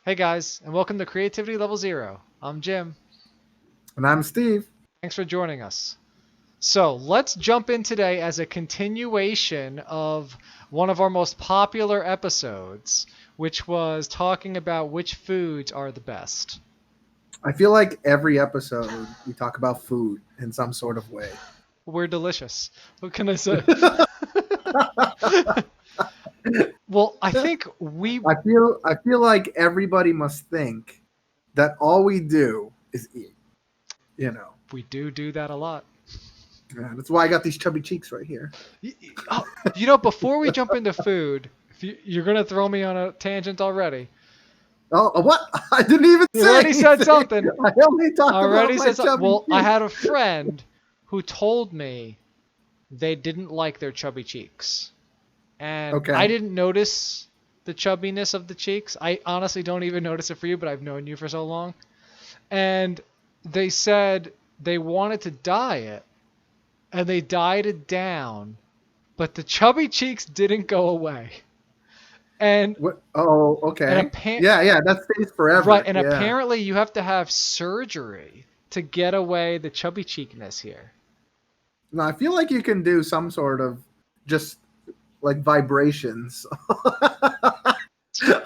Hey guys, and welcome to Creativity Level Zero. I'm Jim. And I'm Steve. Thanks for joining us. So let's jump in today as a continuation of one of our most popular episodes, which was talking about which foods are the best. I feel like every episode we talk about food in some sort of way. We're delicious. What can I say? Well, I think we I feel like everybody must think that all we do is eat. You know. we do that a lot. Yeah, that's why I got these chubby cheeks right here. Before we jump into food, if you're gonna throw me on a tangent already. Oh, what? I didn't even You say already said anything. something. I only talked about Already my said something. chubby Well, I cheeks. had a friend who told me they didn't like their chubby cheeks. And I Okay. didn't notice the chubbiness of the cheeks. I honestly don't even notice it for you, but I've known you for so long. And they said they wanted to dye it, and they dyed it down, but the chubby cheeks didn't go away. And What? Oh, and okay. appa- Yeah, that stays right, forever. and Yeah. apparently you have to have surgery to get away the chubby cheekness here. No, I feel like you can do some sort of just like vibrations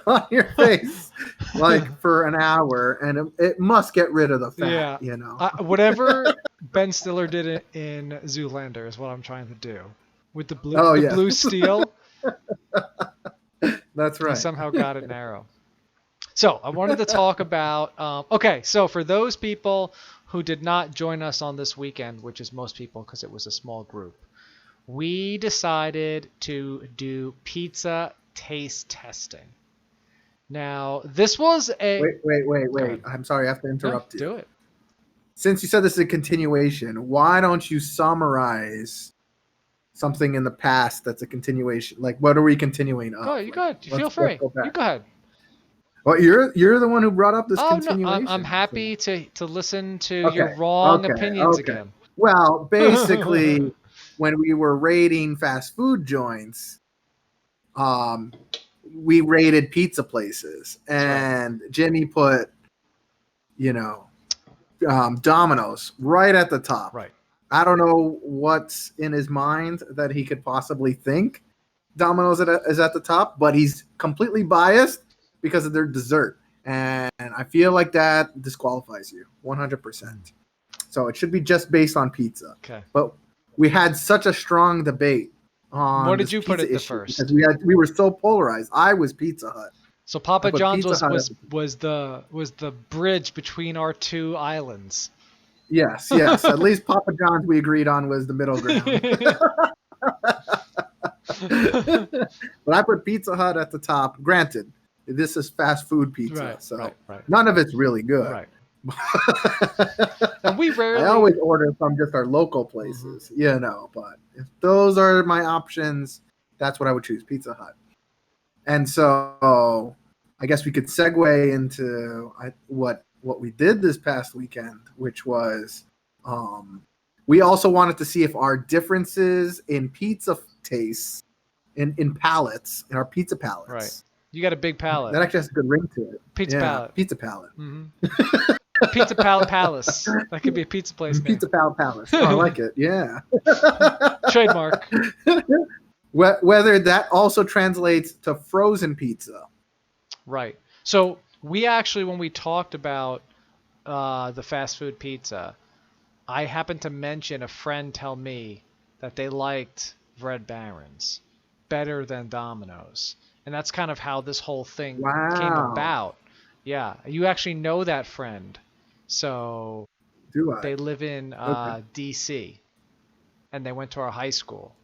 on your face like for an hour, and it must get rid of the fat, Yeah. you know. Whatever Ben Stiller did it in Zoolander is what I'm trying to do. With Oh the yes. blue steel, That's he right. somehow got it narrow. So I wanted to talk about. Okay, so for those people who did not join us on this weekend, which is most people because it was a small group, we decided to do pizza taste testing. Now, this was a. Go Wait. ahead. I'm sorry, I have to No, interrupt you. do it. Since you said this is a continuation, why don't you summarize something in the past that's a continuation? Like, what are we continuing Go of? ahead. You Like, go ahead. You feel let's free. go You back. go ahead. Well, you're the one who brought up this Oh no, I'm continuation. So happy to listen to your okay, wrong opinions okay. again. Well, basically, when we were rating fast food joints, um, we rated pizza places, That's right. and Jimmy put, you know, Domino's right at the top. Right. I don't know what's in his mind that he could possibly think Domino's is at the top, but he's completely biased because of their dessert. And I feel like that disqualifies you 100%. So it should be just based on pizza. Okay. But we had such a strong debate What on did this you put pizza it the issue because first? we were so polarized. I was Pizza Hut. So I Papa put John's Pizza was Hut. the bridge between our two islands. Yes. At least Papa John's we agreed on was the middle ground. But I put Pizza Hut at the top. Granted, this is fast food pizza, Right, so right. none of it's really good. Right. And we I rarely. always order from just our local places, But if those are my options, that's what I would choose: Pizza Hut. And so, I guess we could segue into what we did this past weekend, which was we also wanted to see if our differences in pizza tastes in palates, in our pizza Right. palates. You got a big palate. That actually has a good ring to it. Pizza Yeah, palate. pizza palate. Pizza Palate Palace. That could be a pizza place name. Pizza palate palace. Oh, I like it. Yeah. Trademark. Whether that also translates to frozen pizza. Right. So we actually, when we talked about the fast food pizza, I happened to mention a friend tell me that they liked Red Baron's better than Domino's. And that's kind of how this whole thing came Wow. about. Yeah, you actually know that friend. So Do I? they live in Okay. DC and they went to our high school.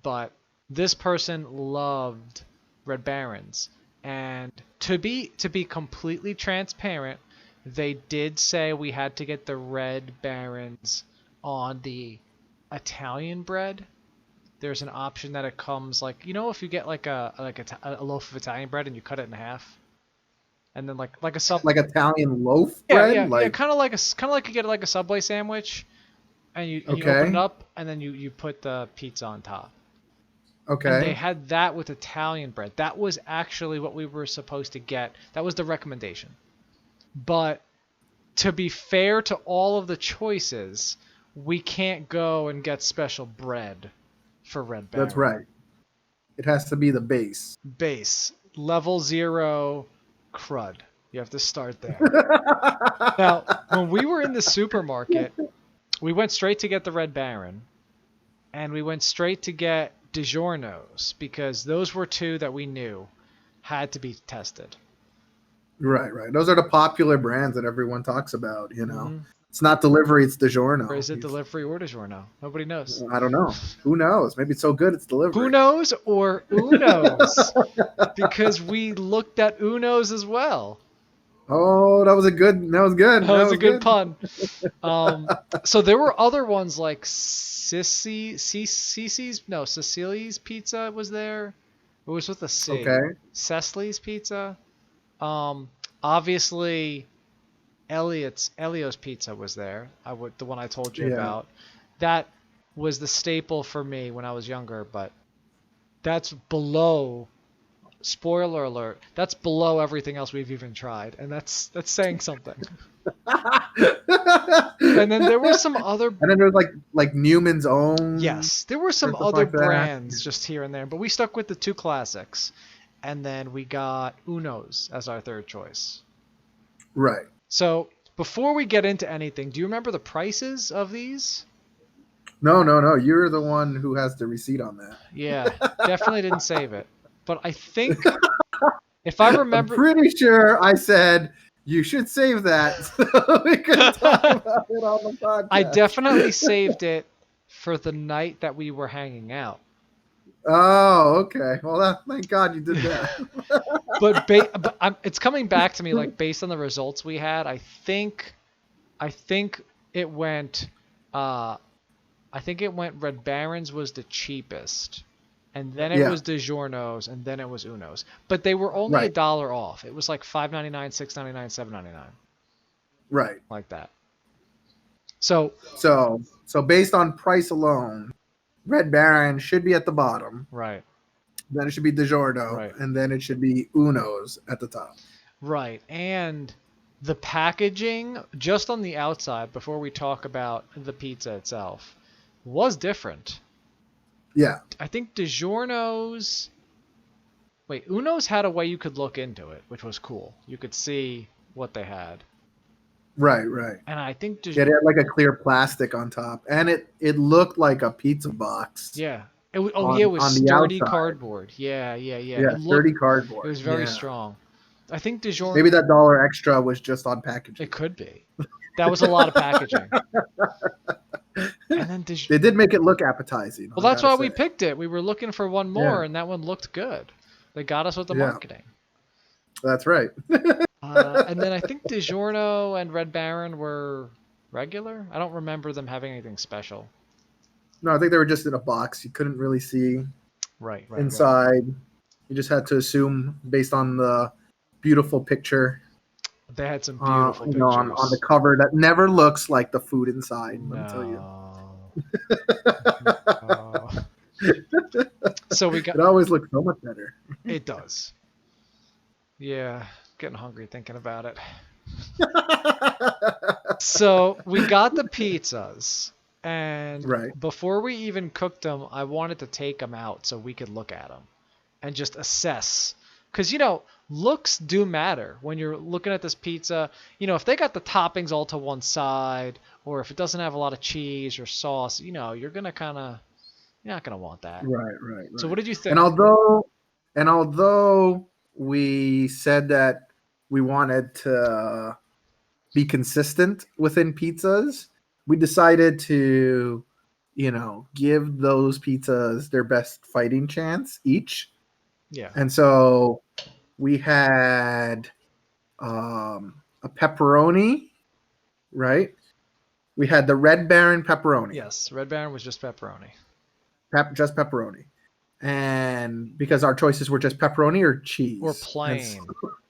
But this person loved Red Barons. And to be completely transparent, they did say we had to get the Red Barons on the Italian bread. There's an option that it comes like, if you get like a loaf of Italian bread and you cut it in half, and then like a sub. Like Italian loaf Yeah, bread? yeah, Like, kind of like you get like a Subway sandwich, and you open it okay. up and then you put the pizza on top. And they Okay. had that with Italian bread. That was actually what we were supposed to get. That was the recommendation. But to be fair to all of the choices, we can't go and get special bread for Red That's Baron. right. It has to be the base. Base, level 0 crud. You have to start there. Now, when we were in the supermarket, we went straight to get the Red Baron, and we went straight to get DiGiorno's, because those were two that we knew had to be tested. Right, right. Those are the popular brands that everyone talks about, you know. Mm-hmm. It's not delivery, it's Or DiGiorno. is it delivery or DiGiorno? Nobody knows. I don't know. Who knows? Maybe it's so good it's Who delivery. knows or Uno's? Because we looked at Uno's as well. Oh, that was good. That was good. That That was a was good good. pun. So there were other ones like Cecily's Pizza was there. It was with a C. Okay. Cecily's Pizza. Obviously, Elio's Pizza was there. The one I told you Yeah. about. That was the staple for me when I was younger, but that's below. Spoiler alert. That's below everything else we've even tried, and that's saying something. And then there were some other. And then there's like Newman's Own Yes, there were or some stuff other like that. brands just here and there, but we stuck with the two classics, and then we got Uno's as our third choice. Right. So before we get into anything, do you remember the prices of these? No, no, no. You're the one who has the receipt on that. Yeah, definitely didn't save it, but I think if I I'm remember. pretty sure I said you should save that so we can talk about it on the podcast. I definitely saved it for the night that we were hanging out. Oh, okay. Well, thank God you did that. But it's coming back to me, like, based on the results we had. I think it went. I think it went. Red Baron's was the cheapest, and then it Yeah. was DiGiorno's, and then it was Uno's. But they were only Right. $1 off. It was like $5.99, $6.99, $7.99, Right. like that. So So based on price alone, Red Baron should be at the bottom. right, Then it should be DiGiorno, Right. and then it should be Uno's at the top. right, and the packaging just on the outside, before we talk about the pizza itself, was different. Yeah. I think DiGiorno's. Wait, Uno's had a way you could look into it, which was cool. You could see what they had. Right. Right. And I think It had like a clear plastic on top, and it looked like a pizza box. yeah. It was on the sturdy outside. cardboard. Yeah. Yeah, It sturdy looked, cardboard. it was very Yeah. strong. I think DiGiorno. Maybe that dollar extra was just on packaging. It could be. That was a lot of packaging. And then They did make it look appetizing. well, that's why we picked it. We were looking for one more, and that one looked good. They got us with the marketing. That's right. And then I think DiGiorno and Red Baron were regular. I don't remember them having anything special. No, I think they were just in a box. You couldn't really see Right. inside. You just had to assume based on the beautiful picture. They had some beautiful pictures. On the cover that never looks like the food inside. No. Let me tell you. No. So we got. It always looks so much better. It does. Yeah, getting hungry thinking about it. So we got the pizzas, and Right. before we even cooked them, I wanted to take them out so we could look at them and just assess. Because, looks do matter when you're looking at this pizza. If they got the toppings all to one side, or if it doesn't have a lot of cheese or sauce, you're going to you're not going to want that. Right. So what did you think? And although we said that we wanted to be consistent within pizzas, we decided to, give those pizzas their best fighting chance each. Yeah. And so we had a pepperoni, right? We had the Red Baron pepperoni. Yes, Red Baron was just pepperoni. Just pepperoni. And because our choices were just pepperoni or cheese. Or plain.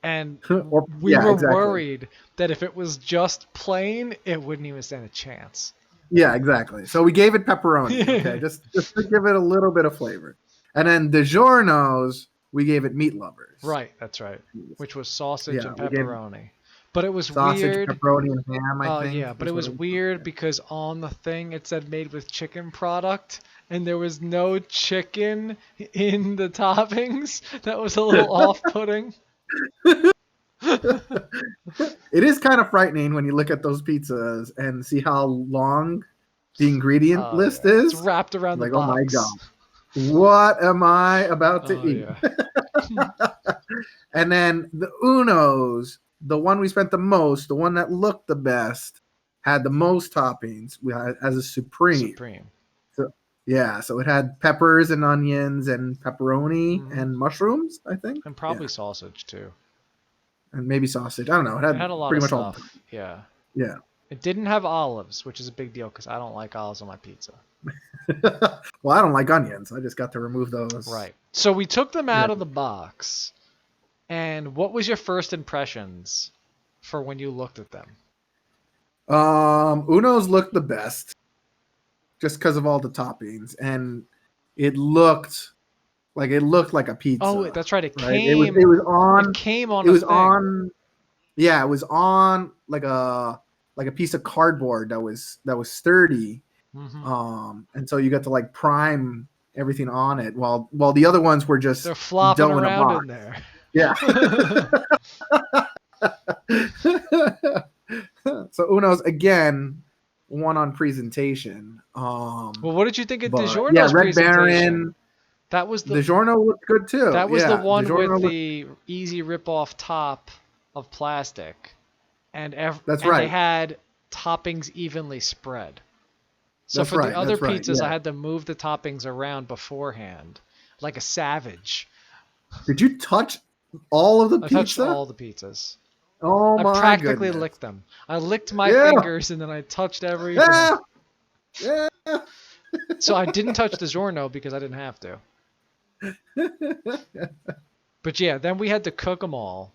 And Or- we yeah, were exactly. worried that if it was just plain, it wouldn't even stand a chance. Yeah, exactly. So we gave it pepperoni, okay, just to give it a little bit of flavor. And then DiGiorno's, we gave it meat lovers. Right, that's right. Which was sausage and we gave pepperoni. But it was sausage, weird. pepperoni, and ham. I think. Yeah, but it was weird because on the thing it said made with chicken product, and there was no chicken in the toppings. That was a little off-putting. It is kind of frightening when you look at those pizzas and see how long the ingredient list is. It's wrapped around the like, box. oh my god, what am I about to eat? Yeah. And then the Unos, the one we spent the most, the one that looked the best, had the most toppings. We had as a supreme. So yeah, so it had peppers and onions and pepperoni and mushrooms, I think, and probably sausage too, and maybe sausage. I don't know. It had a lot pretty of much stuff. Yeah. Yeah. It didn't have olives, which is a big deal because I don't like olives on my pizza. Well, I don't like onions. I just got to remove those. Right. So we took them out of the box. And what was your first impressions for when you looked at them? Uno's looked the best just because of all the toppings. And it looked like a pizza. Oh, that's right. It came on it was on yeah, it was on like a piece of cardboard that was sturdy. Mm-hmm. And so you got to like prime everything on it while the other ones were just they're flopping around in there. Yeah. So Uno's again won on presentation. Well, what did you think of DiGiorno's Red presentation? Baron. That was the DiGiorno looked good too. That was the one with the easy rip-off top of plastic, and they had toppings evenly spread. So for the other pizzas, I had to move the toppings around beforehand, like a savage. Did you touch all of the pizza? I touched all the pizzas. Oh my goodness. I practically licked them. I licked my fingers and then I touched everything. Yeah. So I didn't touch DiGiorno because I didn't have to. But yeah, then we had to cook them all.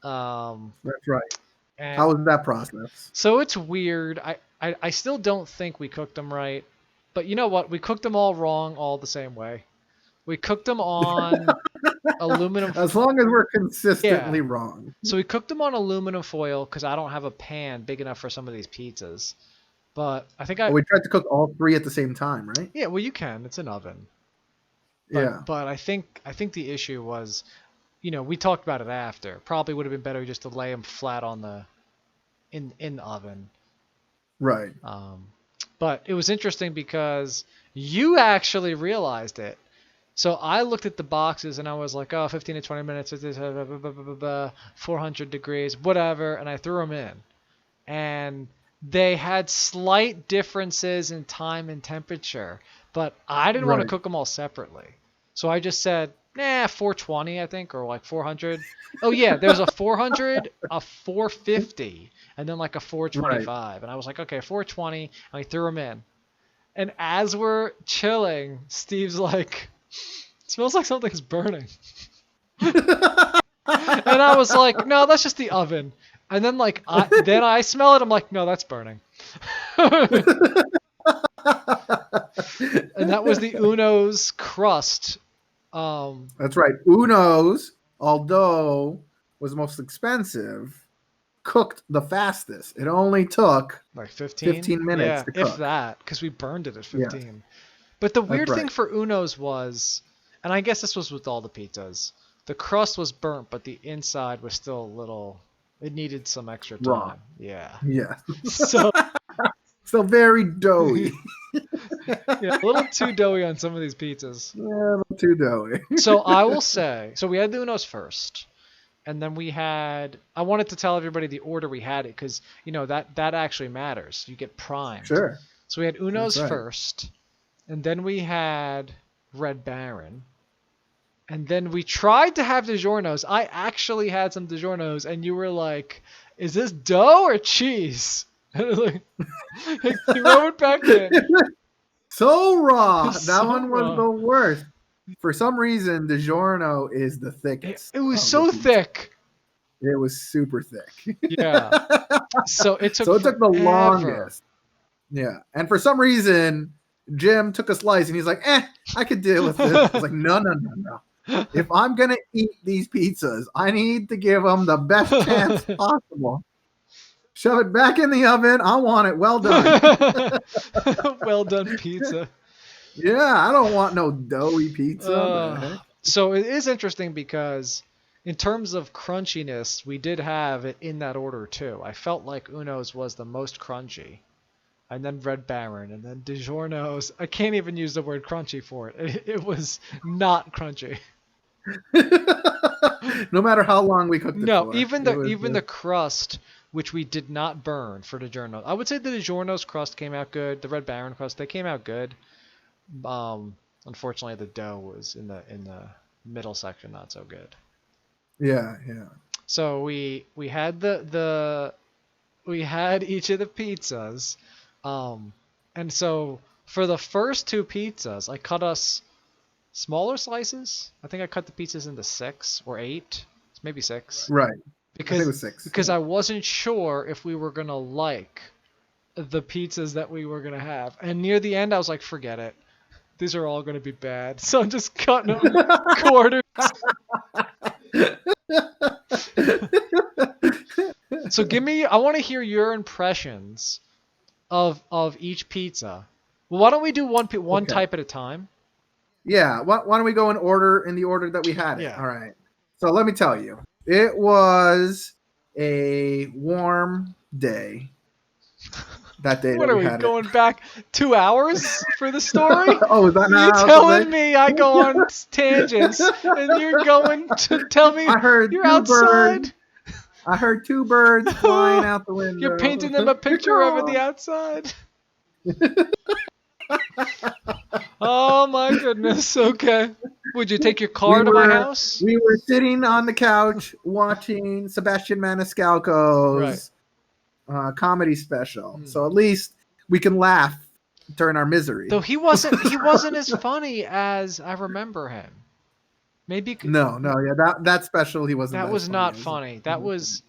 That's right. How was that process? So it's weird. I still don't think we cooked them right. But you know what? We cooked them all wrong all the same way. We cooked them on aluminum foil. As long as we're consistently wrong. So we cooked them on aluminum foil because I don't have a pan big enough for some of these pizzas. But I think we tried to cook all three at the same time, right? Yeah, well, you can. It's an oven. But I think the issue was, we talked about it after. Probably would have been better just to lay them flat on the in the oven. Right. But it was interesting because you actually realized it. So I looked at the boxes and I was like, 15 to 20 minutes, 400 degrees, whatever, and I threw them in. And they had slight differences in time and temperature, but I didn't want to cook them all separately. So I just said, 420, I think, or like 400. Oh, yeah, there's a 400, a 450, and then like a 425. And I was like, okay, 420, and I threw them in. And as we're chilling, Steve's like, it smells like something's burning. And I was like, no, that's just the oven. And then I smell it. I'm like, no, that's burning. And that was the Uno's crust. That's right. Uno's, although was most expensive, cooked the fastest. It only took like 15 minutes to cook. If that, because we burned it at 15. Yeah. But the weird thing for Uno's was, and I guess this was with all the pizzas, the crust was burnt, but the inside was still a little, it needed some extra time. Raw. Yeah. Yeah. So very doughy. Yeah, a little too doughy on some of these pizzas. Yeah, a little too doughy. So I will say, so we had the Uno's first. And then I wanted to tell everybody the order we had it because, that actually matters. You get primed. Sure. So we had Uno's first. And then we had Red Baron. And then we tried to have DiGiorno's. I actually had some DiGiorno's, and you were like, is this dough or cheese? And you throw it back in. So raw. That one was the worst. For some reason, DiGiorno is the thickest. It was so thick. It was super thick. Yeah. So it took the longest. Yeah. And for some reason, Jim took a slice and he's like, I could deal with this. I was like, no. If I'm going to eat these pizzas, I need to give them the best chance possible. Shove it back in the oven. I want it well done. Well done pizza. Yeah, I don't want no doughy pizza. The heck? So it is interesting because in terms of crunchiness, we did have it in that order too. I felt like Uno's was the most crunchy, and then Red Baron, and then DiGiorno's. I can't even use the word crunchy for it. It was not crunchy. No matter how long we cooked it No, for. even the crust, which we did not burn for DiGiorno. I would say the DiGiorno's crust came out good. The Red Baron crust, they came out good. Unfortunately, the dough was in the middle section, not so good. Yeah. So we had we had each of the pizzas, and so for the first two pizzas, I cut us smaller slices. I think I cut the pizzas into 6 or 8, maybe 6. Right. Because I think it was 6. Because I wasn't sure if we were gonna like the pizzas that we were gonna have, and near the end, I was like, forget it. These are all gonna be bad. So I'm just cutting them quarters. So I want to hear your impressions of each pizza. Well, why don't we do one Okay. type at a time? Yeah. Why don't we go in the order that we had it? Yeah. All right. So let me tell you, it was a warm day. That day. What that are we had going back 2 hours for the story? Oh, is that You're not telling me I go on tangents, and you're going to tell me I heard you're 2 outside? birds. I heard 2 birds flying out the window. You're painting them a picture of the outside? Oh my goodness. Okay. Would you take your car to my house? We were sitting on the couch watching Sebastian Maniscalco's comedy special. So at least we can laugh during our misery. Though he wasn't as funny as I remember him. Maybe No, yeah, that special he wasn't. That was not funny. That was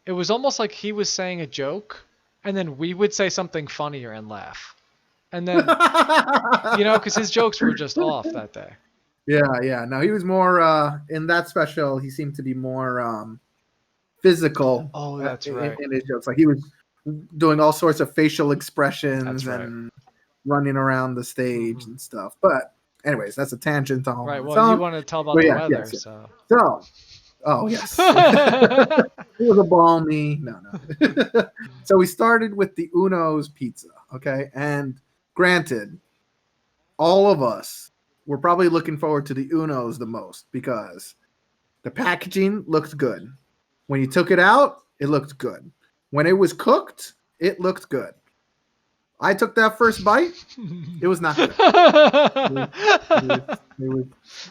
it was almost like he was saying a joke, and then we would say something funnier and laugh, and then because his jokes were just off that day. Yeah. No, he was more in that special. He seemed to be more physical. Oh, that's right. In his jokes, like he was doing all sorts of facial expressions and running around the stage and stuff. But anyways, that's a tangent on. Right. Well, you want to tell about the weather, yes. so. Oh yes. It was a balmy. No. So we started with the Uno's pizza, okay? And granted, all of us were probably looking forward to the Uno's the most because the packaging looked good. When you took it out, it looked good. When it was cooked, it looked good. I took that first bite. It was not good. It was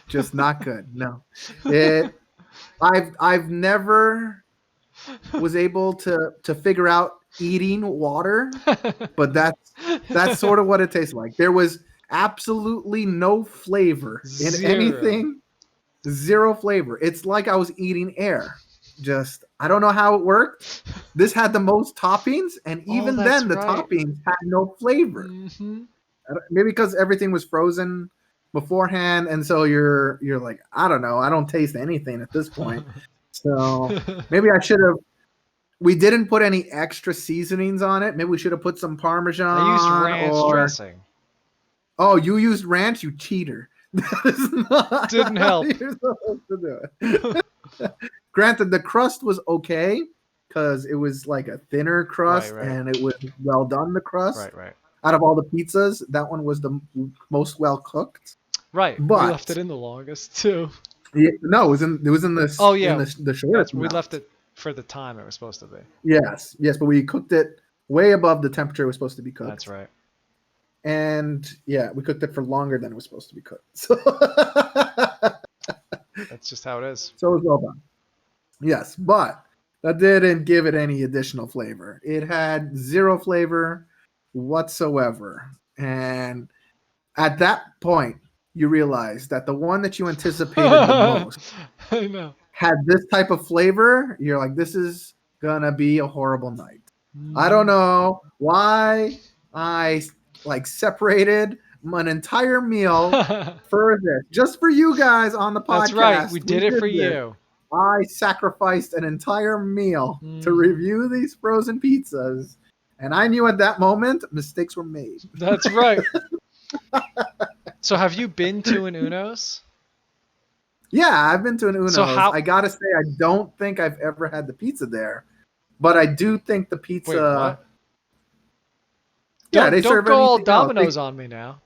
just not good. No. I've never was able to figure out eating water, but that's sort of what it tastes like. There was absolutely no flavor in anything. 0 flavor. It's like I was eating air. Just I don't know how it worked. This had the most toppings, and even then the toppings had no flavor. Mm-hmm. Maybe because everything was frozen beforehand, and so you're like, I don't know, I don't taste anything at this point. So maybe I should have. We didn't put any extra seasonings on it. Maybe we should have put some Parmesan. I used ranch dressing. Oh, you used ranch, you cheater. Didn't help. You're supposed to do it. Granted, the crust was okay because it was like a thinner crust and it was well done. The crust, right. Out of all the pizzas, that one was the most well cooked. Right, but we left it in the longest too. Yeah, no, it was in the. Oh yeah, in the shortest. We left it for the time it was supposed to be. Yes, but we cooked it way above the temperature it was supposed to be cooked. That's right. And yeah, we cooked it for longer than it was supposed to be cooked. So that's just how it is. So it was well done. Yes, but that didn't give it any additional flavor. It had 0 flavor whatsoever. And at that point, you realize that the one that you anticipated the most I know. had this type of flavor. You're like, this is going to be a horrible night. I don't know why I separated an entire meal for this, just for you guys on the That's right. podcast. We did it for this. you. I sacrificed an entire meal to review these frozen pizzas, and I knew at that moment mistakes were made. That's right. So have you been to an Uno's? Yeah, I've been to an Uno's. So how? I gotta say, I don't think I've ever had the pizza there, but I do think the pizza. Wait, what? Yeah, they Don't serve go all anything else. Domino's on me now.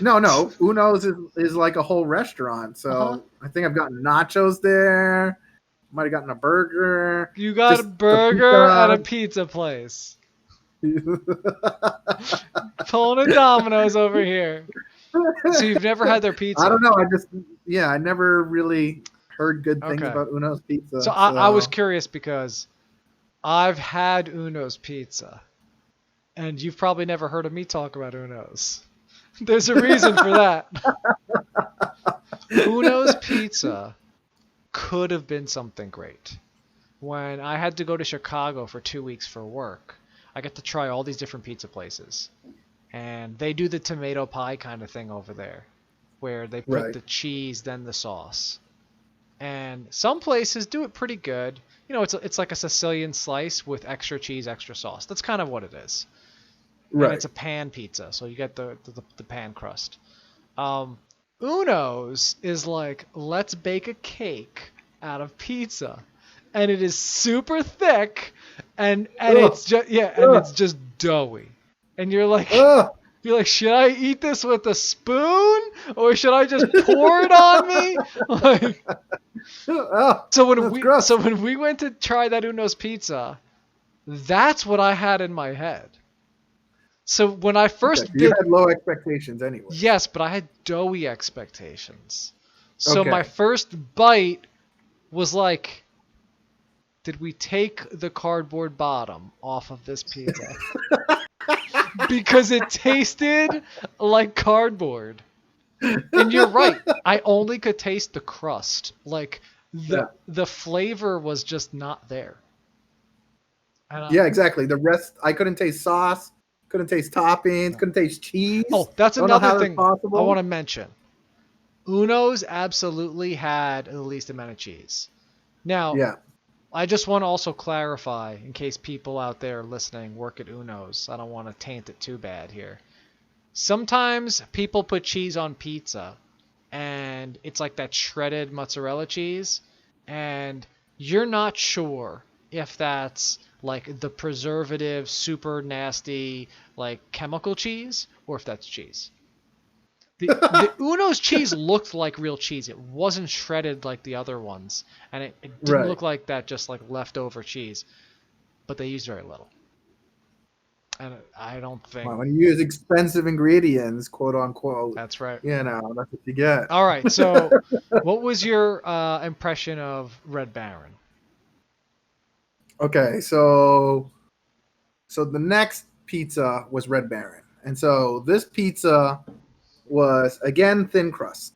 No. Uno's is like a whole restaurant. So I think I've gotten nachos there. Might have gotten a burger. You got a burger at a pizza place. Pulling a Domino's over here. So you've never had their pizza? I don't know. I never really heard good things about Uno's pizza. So I was curious because I've had Uno's pizza, and you've probably never heard of me talk about Uno's. There's a reason for that. Uno's pizza could have been something great. When I had to go to Chicago for 2 weeks for work, I got to try all these different pizza places. And they do the tomato pie kind of thing over there, where they put the cheese, then the sauce. And some places do it pretty good. You know, it's like a Sicilian slice with extra cheese, extra sauce. That's kind of what it is. Right. And it's a pan pizza, so you get the pan crust. Uno's is like, let's bake a cake out of pizza. And it is super thick, and it's just it's just doughy. And you're like, should I eat this with a spoon, or should I just pour it on me? Like, so when we went to try that Uno's pizza, that's what I had in my head. So when I first you had low expectations anyway. Yes, but I had doughy expectations. So my first bite was like, did we take the cardboard bottom off of this pizza? Because it tasted like cardboard. And you're right. I only could taste the crust. Like the flavor was just not there. Yeah, exactly. The rest, I couldn't taste sauce, couldn't taste toppings, couldn't taste cheese. Oh, that's another thing I want to mention. Uno's absolutely had the least amount of cheese. Now, I just want to also clarify, in case people out there listening work at Uno's. I don't want to taint it too bad here. Sometimes people put cheese on pizza, and it's like that shredded mozzarella cheese, and you're not sure if that's like the preservative, super nasty, like chemical cheese, or if that's cheese. The Uno's cheese looked like real cheese. It wasn't shredded like the other ones, and it didn't look like that, just like leftover cheese. But they used very little, and I don't think. Well, when you use expensive ingredients, quote unquote. That's right. You know, that's what you get. All right. So, what was your impression of Red Baron? Okay, so the next pizza was Red Baron, and so this pizza was again thin crust,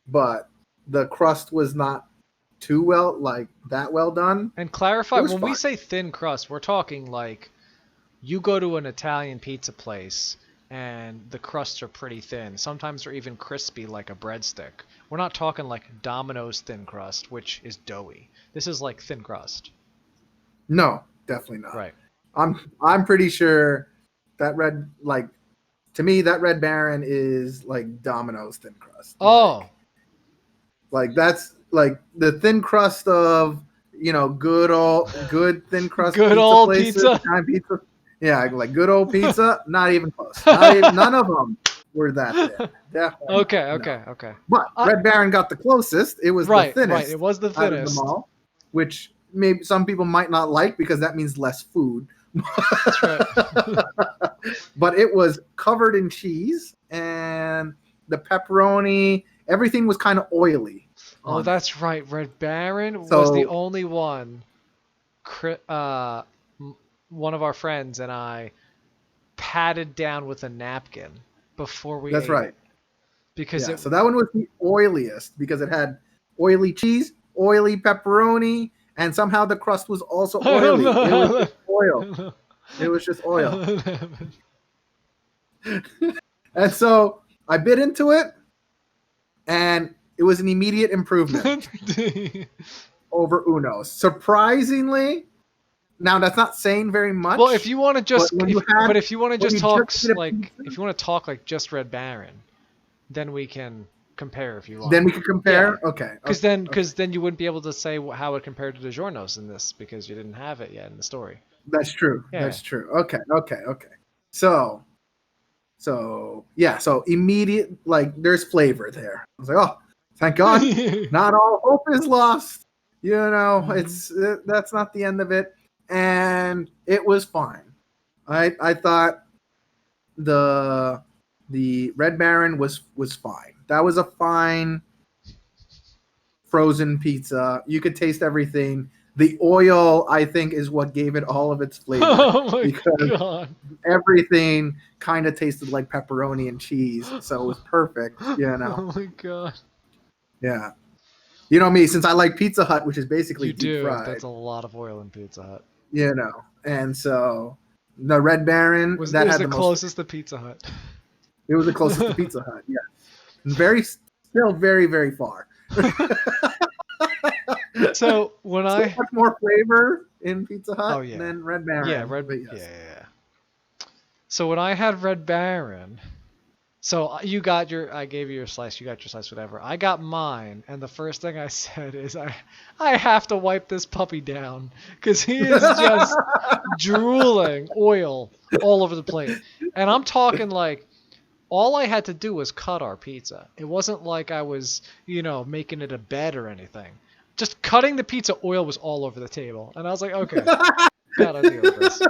but the crust was not too well done. And clarify, when we say thin crust, we're talking like you go to an Italian pizza place and the crusts are pretty thin. Sometimes they're even crispy like a breadstick. We're not talking like Domino's thin crust, which is doughy. This is like thin crust. No, definitely not. Right. I'm pretty sure that to me, that Red Baron is like Domino's thin crust. Oh. Like that's like the thin crust of, good thin crust good pizza old places, pizza. Pizza. Yeah, like good old pizza. Not even close. None of them were that thin. Definitely. Okay. But Red Baron got the closest. It was the thinnest. Right. It was the thinnest. Out of them all, which maybe some people might not like because that means less food. That's right. But it was covered in cheese, and the pepperoni, everything was kind of oily. Oh, that's right. Red Baron was the only one. One of our friends and I patted down with a napkin before we ate. That's right. Because so that one was the oiliest because it had oily cheese, oily pepperoni, and somehow the crust was also oily. It was just oil. It was just oil. And so I bit into it, and it was an immediate improvement over Uno's. Surprisingly, now that's not saying very much. Well, if you want to but just, when if, you had, but if you want to when just you talk just eat a like, pizza, if you want to talk like just Red Baron, then we can compare if you want. then we can compare. Yeah. Okay. Because okay. then you wouldn't be able to say how it compared to DiGiorno's in this because you didn't have it yet in the story. That's true. Yeah. That's true. Okay. So yeah. So immediate, like, there's flavor there. I was like, oh, thank God, not all hope is lost. You know, it's that's not the end of it, and it was fine. I thought the Red Baron was fine. That was a fine frozen pizza. You could taste everything. The oil, I think, is what gave it all of its flavor. Oh my because God. everything kind of tasted like pepperoni and cheese, so it was perfect. You know, Oh my God. yeah. You know me, since I like Pizza Hut, which is basically You deep do. fried. That's a lot of oil in Pizza Hut. You know, and so the Red Baron Was that had the the most. closest to Pizza Hut. It was the closest to Pizza Hut. Yeah, still very, very far. So when so much more flavor in Pizza Hut than Red Baron. Yeah, yeah. So when I had Red Baron, so I gave you your slice, you got your slice, whatever. I got mine, and the first thing I said is I have to wipe this puppy down because he is just drooling oil all over the plate. And I'm talking like all I had to do was cut our pizza. It wasn't like I was, making it a bed or anything. Just cutting the pizza, oil was all over the table. And I was like, okay, gotta deal with this.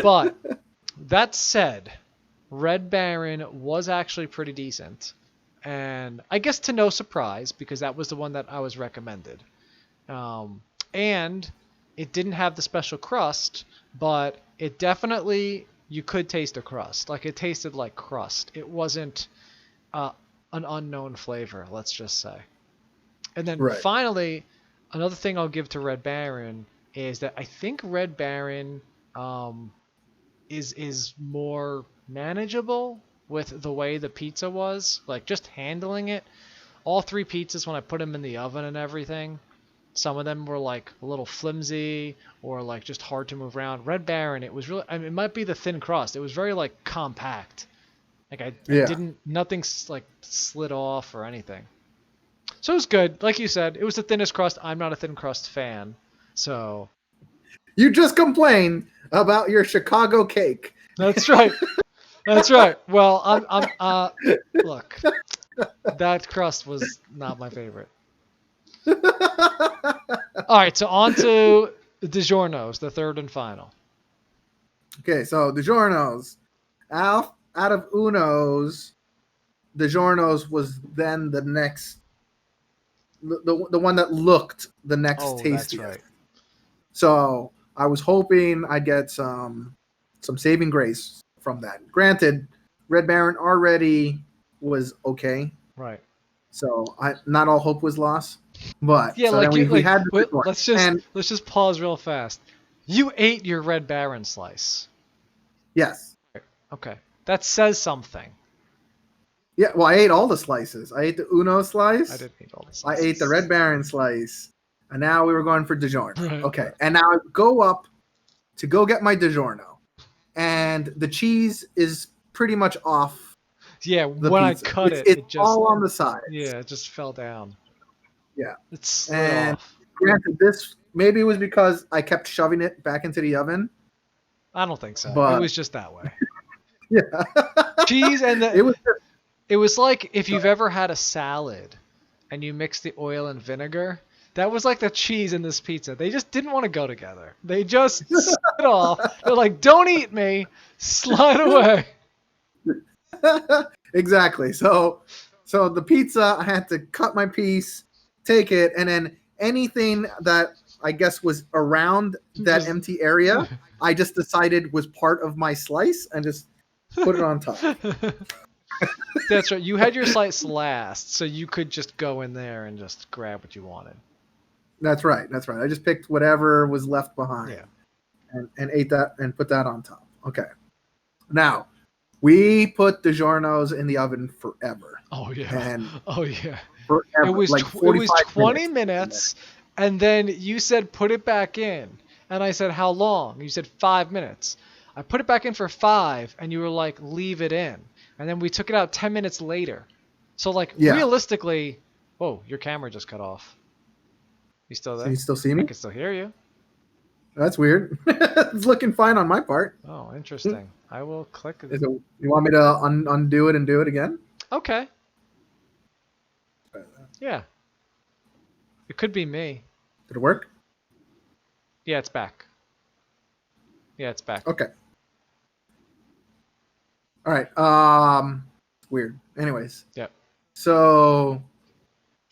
But that said, Red Baron was actually pretty decent. And I guess to no surprise, because that was the one that I was recommended. And it didn't have the special crust, but it definitely, you could taste the crust. Like, it tasted like crust. It wasn't an unknown flavor, let's just say. And then finally, another thing I'll give to Red Baron is that I think Red Baron is more manageable with the way the pizza was. Like, just handling it. All three pizzas, when I put them in the oven and everything, some of them were like a little flimsy or like just hard to move around. Red Baron, it was really, I mean, it might be the thin crust. It was very like compact. Like I didn't, nothing like slid off or anything. So it was good. Like you said, it was the thinnest crust. I'm not a thin crust fan. So. You just complained about your Chicago cake. That's right. That's right. Well, look, that crust was not my favorite. All right, so on to DiGiorno's, the third and final. Okay, so DiGiorno's. Out of Uno's, DiGiorno's was then the next, the one that looked the next tastiest. That's right. So I was hoping I'd get some saving grace from that. Granted, Red Baron already was okay. Right. So not all hope was lost. But yeah, so like then we had let's just pause real fast. You ate your Red Baron slice. Yes. Okay. That says something. Yeah, well, I ate all the slices. I ate the Uno slice. I didn't eat all the slices. I ate the Red Baron slice. And now we were going for DiGiorno. Right. Okay. And now I go up to go get my DiGiorno. And the cheese is pretty much off. Yeah, when pizza. I cut it's just all on the side. Yeah, it just fell down. Yeah. It slid off. Granted, this maybe it was because I kept shoving it back into the oven. I don't think so. But, it was just that way. Yeah. Cheese and it was like if you've ever had a salad and you mix the oil and vinegar. That was like the cheese in this pizza. They just didn't want to go together. They just slid off. They're like, don't eat me. Slide away. Exactly. So the pizza, I had to cut my piece, take it, and then anything that I guess was around that empty area, I just decided was part of my slice and just put it on top. That's right. You had your slice last, so you could just go in there and just grab what you wanted. That's right. I just picked whatever was left behind and ate that and put that on top. Okay. Now, We put DiGiorno's in the oven forever. Oh yeah. And Oh yeah. It forever, was like it was 45 20 minutes. minutes, and then you said put it back in, and I said how long? You said 5 minutes. I put it back in for 5, and you were like leave it in, and then we took it out 10 minutes later. So like Yeah. realistically, whoa, your camera just cut off. You still So there? you still see I me? can still hear you. That's weird. It's looking fine on my part. Oh, interesting. I will click. Is it, you want me to undo it and do it again? Okay. Yeah. It could be me. Did it work? Yeah, it's back. Yeah, it's back. Okay. All right. Weird. Anyways. Yep. So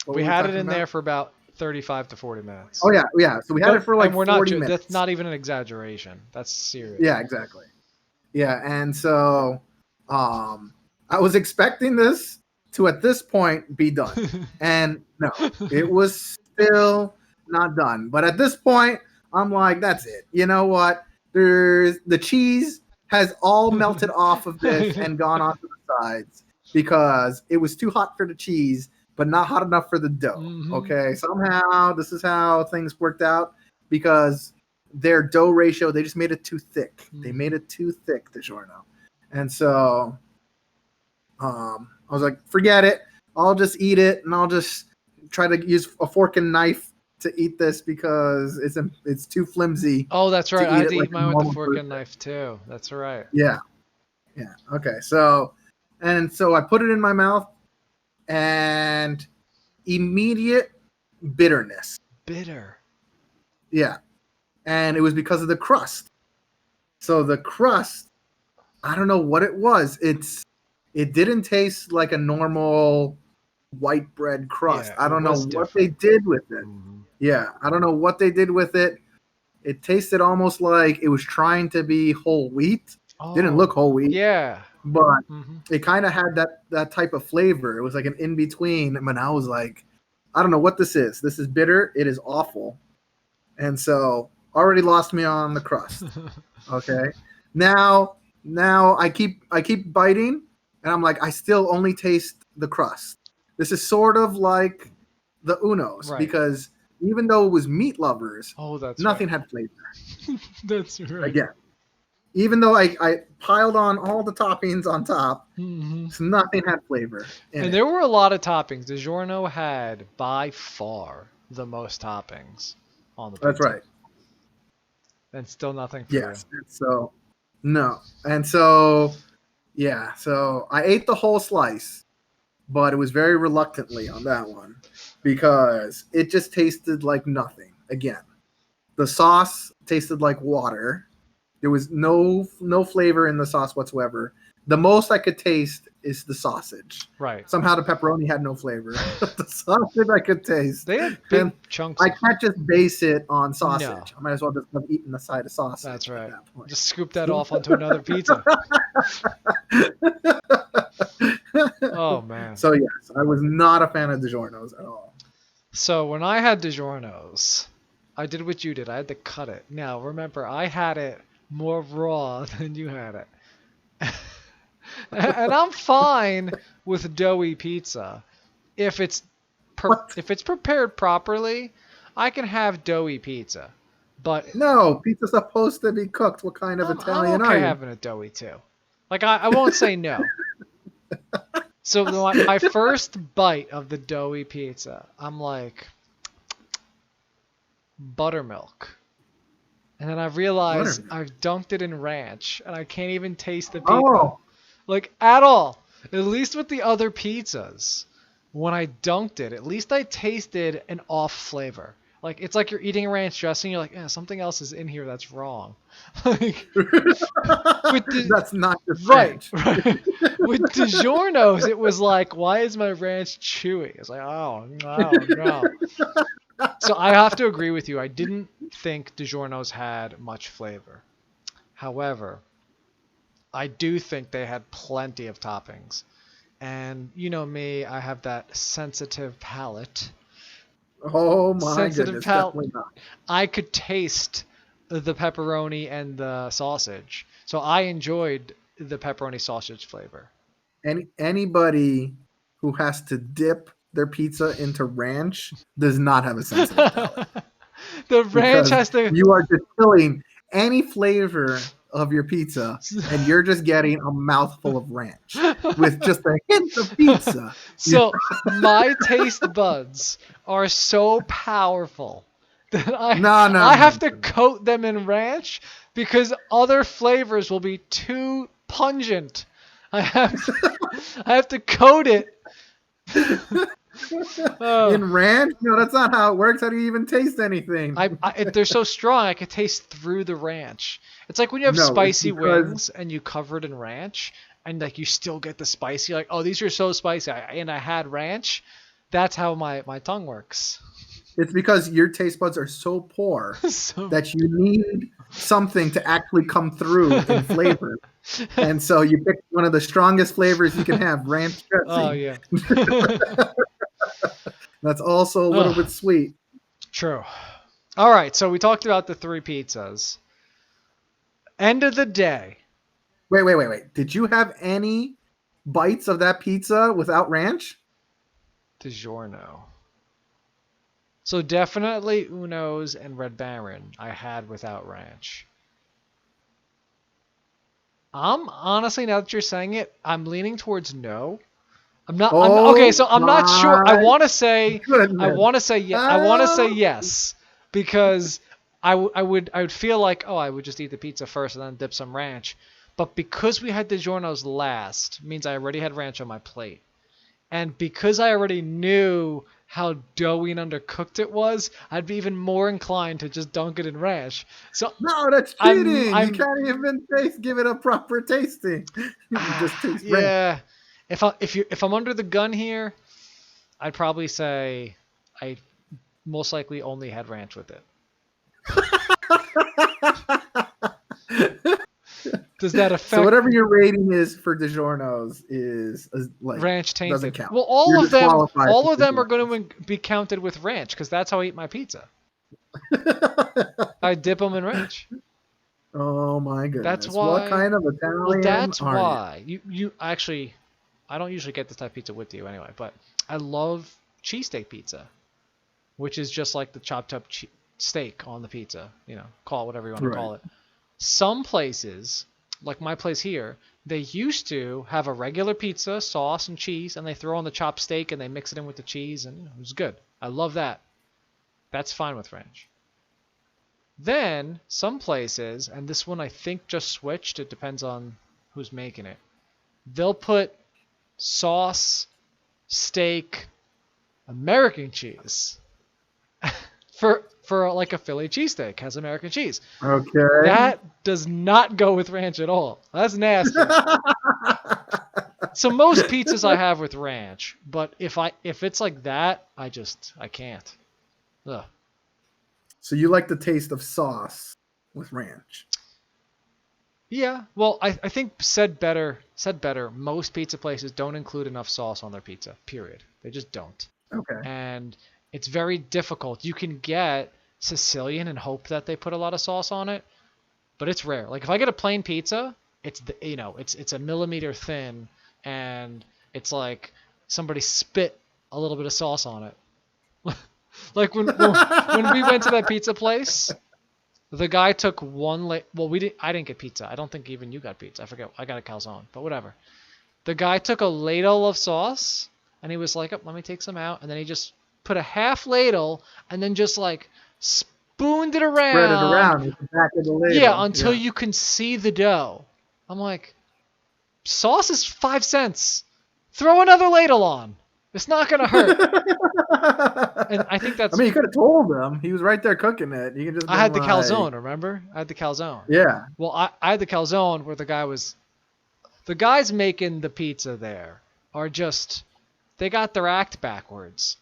what We were had it talking in about? there for about 35 to 40 minutes. Oh yeah. So we had it for like and we're 40 not, minutes. That's not even an exaggeration. That's serious. Yeah, exactly. Yeah, and so I was expecting this to at this point be done. And no, it was still not done. But at this point, I'm like, that's it. You know what? There's the cheese has all melted off of this and gone onto the sides because it was too hot for the cheese, but not hot enough for the dough. Mhm. Okay. Somehow this is how things worked out because their dough ratio, they just made it too thick. They made it too thick, DiGiorno. And so I was like, forget it. I'll just eat it and I'll just try to use a fork and knife to eat this because it's too flimsy. Oh, that's right. I had to eat like mine with a fork and knife too. That's right. Yeah. Yeah. Okay. So I put it in my mouth and immediate bitterness. Bitter. Yeah. And it was because of the crust. So the crust, I don't know what it was. It didn't taste like a normal white bread crust. Yeah, I don't know what they did with it. Mm-hmm. Yeah, I don't know what they did with it. It tasted almost like it was trying to be whole wheat. Didn't look whole wheat. Yeah. But it kind of had that type of flavor. It was like an in between. And I was like, I don't know what this is. This is bitter. It is awful. And so already lost me on the crust. Okay. Now I keep biting and I'm like, I still only taste the crust. This is sort of like the Unos because even though it was meat lovers, nothing had flavor. That's right. Again, even though I piled on all the toppings on top, nothing had flavor. And there were a lot of toppings. DiGiorno had by far the most toppings on the pizza. That's right. And still nothing for you. So no. And so yeah, so I ate the whole slice, but it was very reluctantly on that one because it just tasted like nothing. Again, the sauce tasted like water. There was no flavor in the sauce whatsoever. The most I could taste is the sausage. Right. Somehow the pepperoni had no flavor. The sausage I could taste. They had big chunks. I can't just base it on sausage. No. I might as well just have eaten the side of sausage. That's right. At that point. Just scoop that off onto another pizza. Oh, man. So, yes, I was not a fan of DiGiorno's at all. So, when I had DiGiorno's, I did what you did. I had to cut it. Now, remember, I had it more raw than you had it. And I'm fine with doughy pizza. If it's prepared properly, I can have doughy pizza. But no, pizza's supposed to be cooked. What kind of Italian are you? I'm having it doughy too. Like I won't say no. So my first bite of the doughy pizza, I'm like, buttermilk. And then I realized I've dunked it in ranch, and I can't even taste the pizza. Oh. Like, at all. At least with the other pizzas, when I dunked it, at least I tasted an off flavor. Like, it's like you're eating a ranch dressing, you're like, something else is in here that's wrong. Like, that's not the ranch. Right. With DiGiorno's, it was like, why is my ranch chewy? It's like, oh, no. So I have to agree with you. I didn't think DiGiorno's had much flavor. However, I do think they had plenty of toppings. And you know me, I have that sensitive palate. Oh my goodness, definitely not. I could taste the pepperoni and the sausage. So I enjoyed the pepperoni sausage flavor. Anybody who has to dip their pizza into ranch does not have a sensitive palate, The ranch because has to. you are just killing any flavor of your pizza, and you're just getting a mouthful of ranch with just a hint of pizza. So my taste buds are so powerful that No, no, I no, have to no. coat them in ranch because other flavors will be too pungent. I have to coat it. Oh, In ranch? No, that's not how it works. How do you even taste anything? they're so strong I could taste through the ranch. It's like when you have No, it's spicy because wings and you cover it in ranch and like you still get the spicy. Like, oh, these are so spicy, and I had ranch. That's how my tongue works. your taste buds are so poor So. that you need something to actually come through in flavor. And so you pick one of the strongest flavors you can have, ranch Oh dressing. yeah. That's also a little Oh, bit sweet. true. All right, so we talked about the three pizzas. End of the day. Wait. Did you have any bites of that pizza without ranch? DiGiorno. So definitely Uno's and Red Baron I had without ranch. I'm honestly, now that you're saying it, I'm leaning towards no. I'm okay, Oh so I'm not sure. my I goodness. want to say yeah, I want to say Oh. yes because I would feel like, oh, I would just eat the pizza first and then dip some ranch. But because we had DiGiorno's last, means I already had ranch on my plate. And because I already knew how doughy and undercooked it was, I'd be even more inclined to just dunk it in ranch. So No, that's I'm cheating. You I'm can't even give it a proper tasting. You just taste ranch. yeah. If I'm under the gun here, I'd probably say I most likely only had ranch with it. Does that So affect whatever your rating is for DiGiorno's is like ranch doesn't tainted? count. Well, You're disqualified all from of them are DiGiorno's. going to be counted with ranch because that's how I eat my pizza. I dip them in ranch. Oh my That's goodness. What why. kind of Well, Italian that's are you? why you actually. I don't usually get this type of pizza with you anyway, but I love cheesesteak pizza, which is just like the chopped up steak on the pizza. You know, call it whatever you want to Right. call it. Some places, like my place here, they used to have a regular pizza, sauce and cheese, and they throw on the chopped steak and they mix it in with the cheese, and it was good. I love that. That's fine with ranch. Then some places, and this one I think just switched. It depends on who's making it. They'll put sauce, steak, American cheese for like a Philly cheesesteak has American cheese. Okay. That does not go with ranch at all. That's nasty. So most pizzas I have with ranch, but if it's like that, I can't. Ugh. So you like the taste of sauce with ranch. Yeah, well, I think said better. Most pizza places don't include enough sauce on their pizza. Period. They just don't, Okay. and it's very difficult. You can get Sicilian and hope that they put a lot of sauce on it, but it's rare. Like if I get a plain pizza, it's a millimeter thin, and it's like somebody spit a little bit of sauce on it. Like when we went to that pizza place, the guy took well, I didn't get pizza. I don't think even you got pizza. I forget. I got a calzone, but whatever. The guy took a ladle of sauce and he was like, oh, let me take some out, and then he just put a half ladle and then just like spooned it Spread it around. around with the back of the Yeah, ladle. until you can see the dough. I'm like, sauce is 5 cents. Throw another ladle on. It's not gonna hurt. And I think I that's. mean, you could have told him. He was right there cooking it. You could just I been had the like, calzone. Remember? I had the calzone. yeah. Well, I had the calzone where the guys making the pizza there are just, they got their act backwards.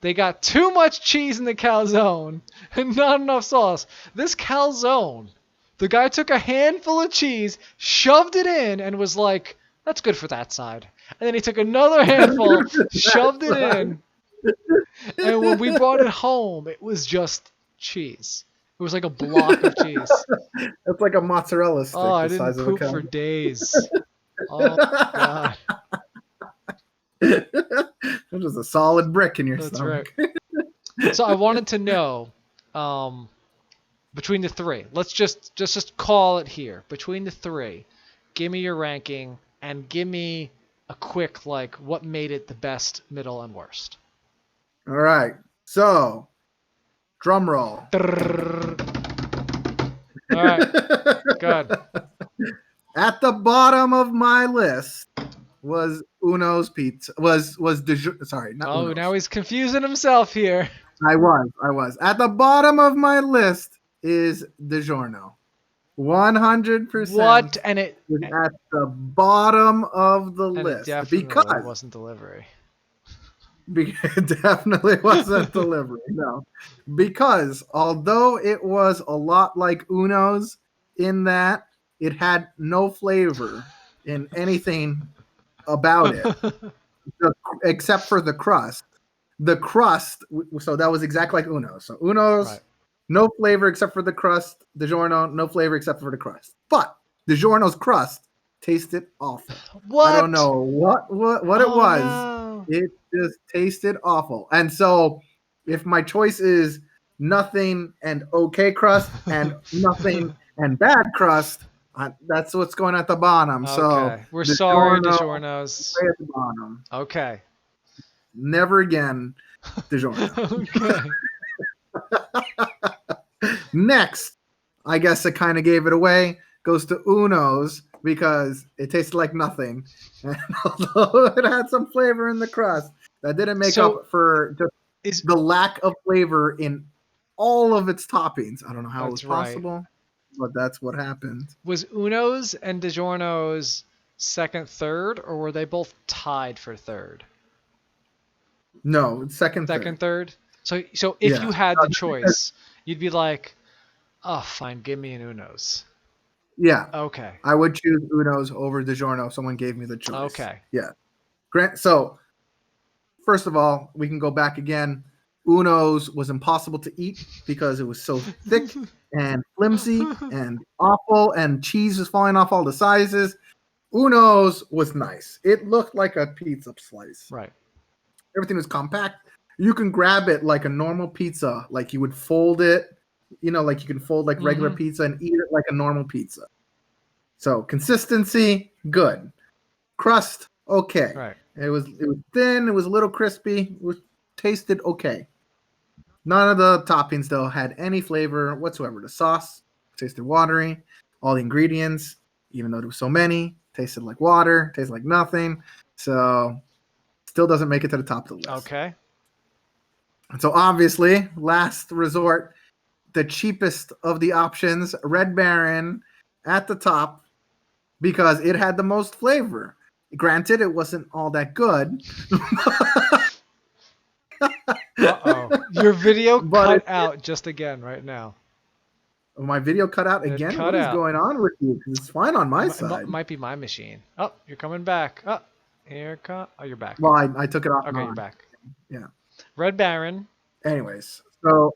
They got too much cheese in the calzone and not enough sauce. This calzone, the guy took a handful of cheese, shoved it in, and was like, that's good for that side. And then he took another handful, shoved it in, and when we brought it home, it was just cheese. It was like a block of cheese. It's like a mozzarella Oh, stick I the didn't size of a poop cup. for days. Oh God, It was a solid brick in your that's right. stomach. So I wanted to know, um, between the three. Let's just call it here. Between the three, give me your ranking and give me a quick like what made it the best, middle, and worst. All right. So, drum roll. All right, good. At the bottom of my list was Uno's pizza. Sorry, not Oh, now Uno's. he's confusing himself here. I was. At the bottom of my list is DiGiorno. 100% What? And it is at the bottom of the and it list definitely because wasn't delivery. it definitely wasn't delivery. No, because although it was a lot like Uno's in that it had no flavor in anything about it except for the crust. The crust, so that was exactly like Uno's. So Uno's, Right. no flavor except for the crust. DiGiorno, no flavor except for the crust. But DiGiorno's crust tasted awful. I don't What? know what it Oh was. no. It just tasted awful. And so, if my choice is nothing and okay crust and nothing and bad crust, that's what's going at the bottom. So Okay. We're sorry, DiGiorno DiGiorno's. way at the bottom. Okay. Never again, DiGiorno. Okay. Next, I guess it kind of gave it away. Goes to Uno's because it tasted like nothing. And although it had some flavor in the crust, that didn't make So up for just is the lack of flavor in all of its toppings. I don't know how it was that's right. possible, but that's what happened. Was Uno's and DiGiorno's second, third, or were they both tied for third? No, it's second, Second, third. third. So if Yeah. you had the choice, you'd be like, oh, fine, give me an Uno's. Yeah. Okay. I would choose Uno's over DiGiorno if someone gave me the choice. Okay. Yeah. Grant. So, first of all, we can go back again. Uno's was impossible to eat because it was so thick and flimsy and awful, and cheese was falling off all the sizes. Uno's was nice. It looked like a pizza slice. Right. Everything was compact. You can grab it like a normal pizza, like you would fold it, like you can fold like regular pizza and eat it like a normal pizza. So consistency, good. Crust, okay. Right. It was thin, it was a little crispy, it tasted okay. None of the toppings though had any flavor whatsoever. The sauce tasted watery. All the ingredients, even though there was so many, tasted like water, tasted like nothing. So still doesn't make it to the top of the list. Okay. And so obviously, last resort, the cheapest of the options, Red Baron at the top because it had the most flavor. Granted, it wasn't all that good. Uh-oh. Your video But cut out just again right now. My video cut out It again? cut What is out. going on with you? 'Cause it's fine on my side. Might be my machine. Oh, you're coming back. Oh, here come. Oh, you're back. Well, I took it off. Okay, you're back. Yeah. Red Baron. Anyways, so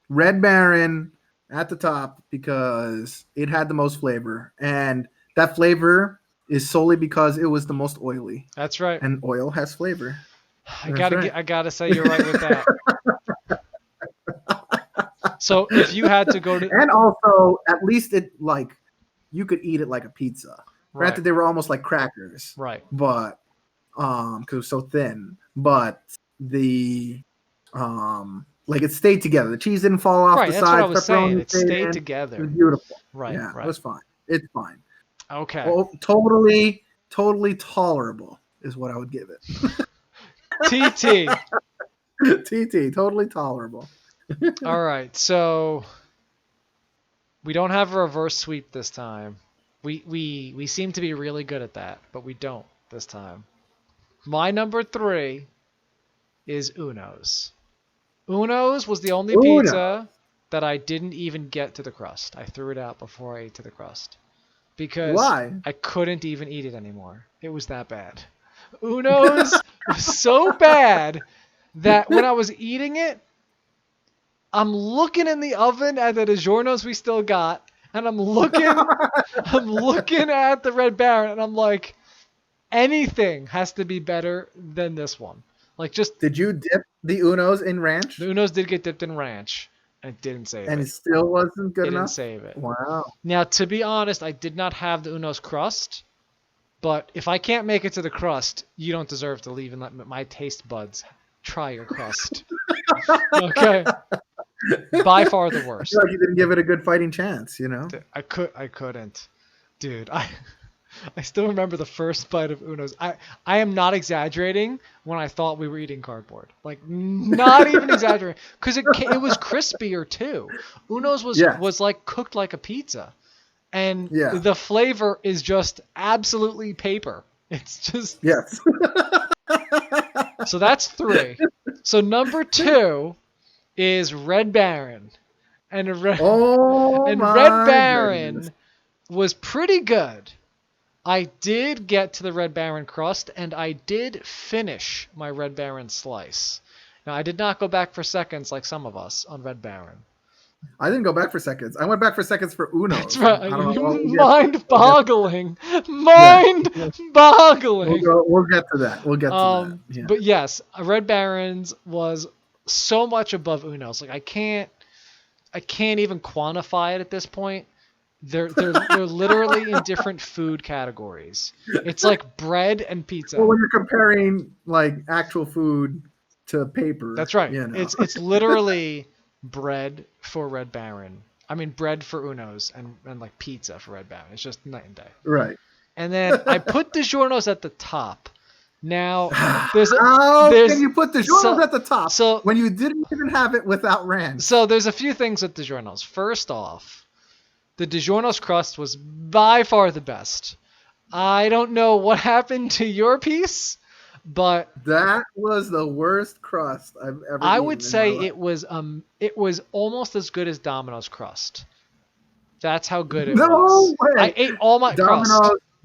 Red Baron at the top because it had the most flavor. And that flavor is solely because it was the most oily. That's right. And oil has flavor. I gotta say you're right with that. So if you had to go to, And also, at least you could eat it like a pizza. right, Granted, they were almost like crackers. right, But because it was so thin. But the like it stayed together. The cheese didn't fall off right. the That's sides. what I was saying. Pepperoni It stayed in. It was together. beautiful. Right, Yeah, right. it was fine. It's fine. Okay. Well, totally tolerable is what I would give it. TT. TT, totally tolerable. All right. So we don't have a reverse sweep this time. We seem to be really good at that, but we don't this time. My number 3 is Uno's. Uno's was the only Uno. pizza that I didn't even get to the crust. I threw it out before I ate to the crust. Because Why? I couldn't even eat it anymore. It was that bad. Uno's was so bad that when I was eating it, I'm looking in the oven at the DiGiorno's we still got, and I'm looking at the Red Baron, and I'm like, anything has to be better than this one. Like, just Did you dip the Unos in the ranch? Uno's did get dipped in ranch, and it didn't save And it. it still wasn't good It didn't enough? save it. Wow. Now, to be honest, I did not have the Uno's crust, but if I can't make it to the crust, you don't deserve to leave and let my taste buds try your crust. Okay? By far the I worst. feel like you didn't give it a good fighting chance, you know? I couldn't. Dude, I still remember the first bite of Uno's. I am not exaggerating when I thought we were eating cardboard. Like, not even exaggerating. Because it was crispier, too. Uno's Yes. was like cooked like a pizza. And Yeah. the flavor is just absolutely paper. It's just... Yes. So that's 3. So number 2 is Red Baron. And Red my Baron goodness. was pretty good. I did get to the Red Baron crust, and I did finish my Red Baron slice. Now, I did not go back for seconds like some of us on Red Baron. I didn't go back for seconds. I went back for seconds for Unos. That's right. I don't know. Mind-boggling. Mind-boggling. We'll get to that. We'll get to that. Yeah. But yes, Red Baron's was so much above Uno's. Like, I can't even quantify it at this point. They're literally in different food categories. It's like bread and pizza. Well, when you're comparing like actual food to paper, That's right. You know. It's literally bread for Red Baron. I mean, bread for Uno's and like pizza for Red Baron. It's just night and day. Right. And then I put DiGiorno's at the top. Now How there's can you put DiGiorno's at the top so when you didn't even have it without ranch? So there's a few things with DiGiorno's. First off, the DiGiorno's crust was by far the best. I don't know what happened to your piece, but that was the worst crust I've ever I eaten would in say my life. it was almost as good as Domino's crust. That's how good it No was. way. I ate all my crust.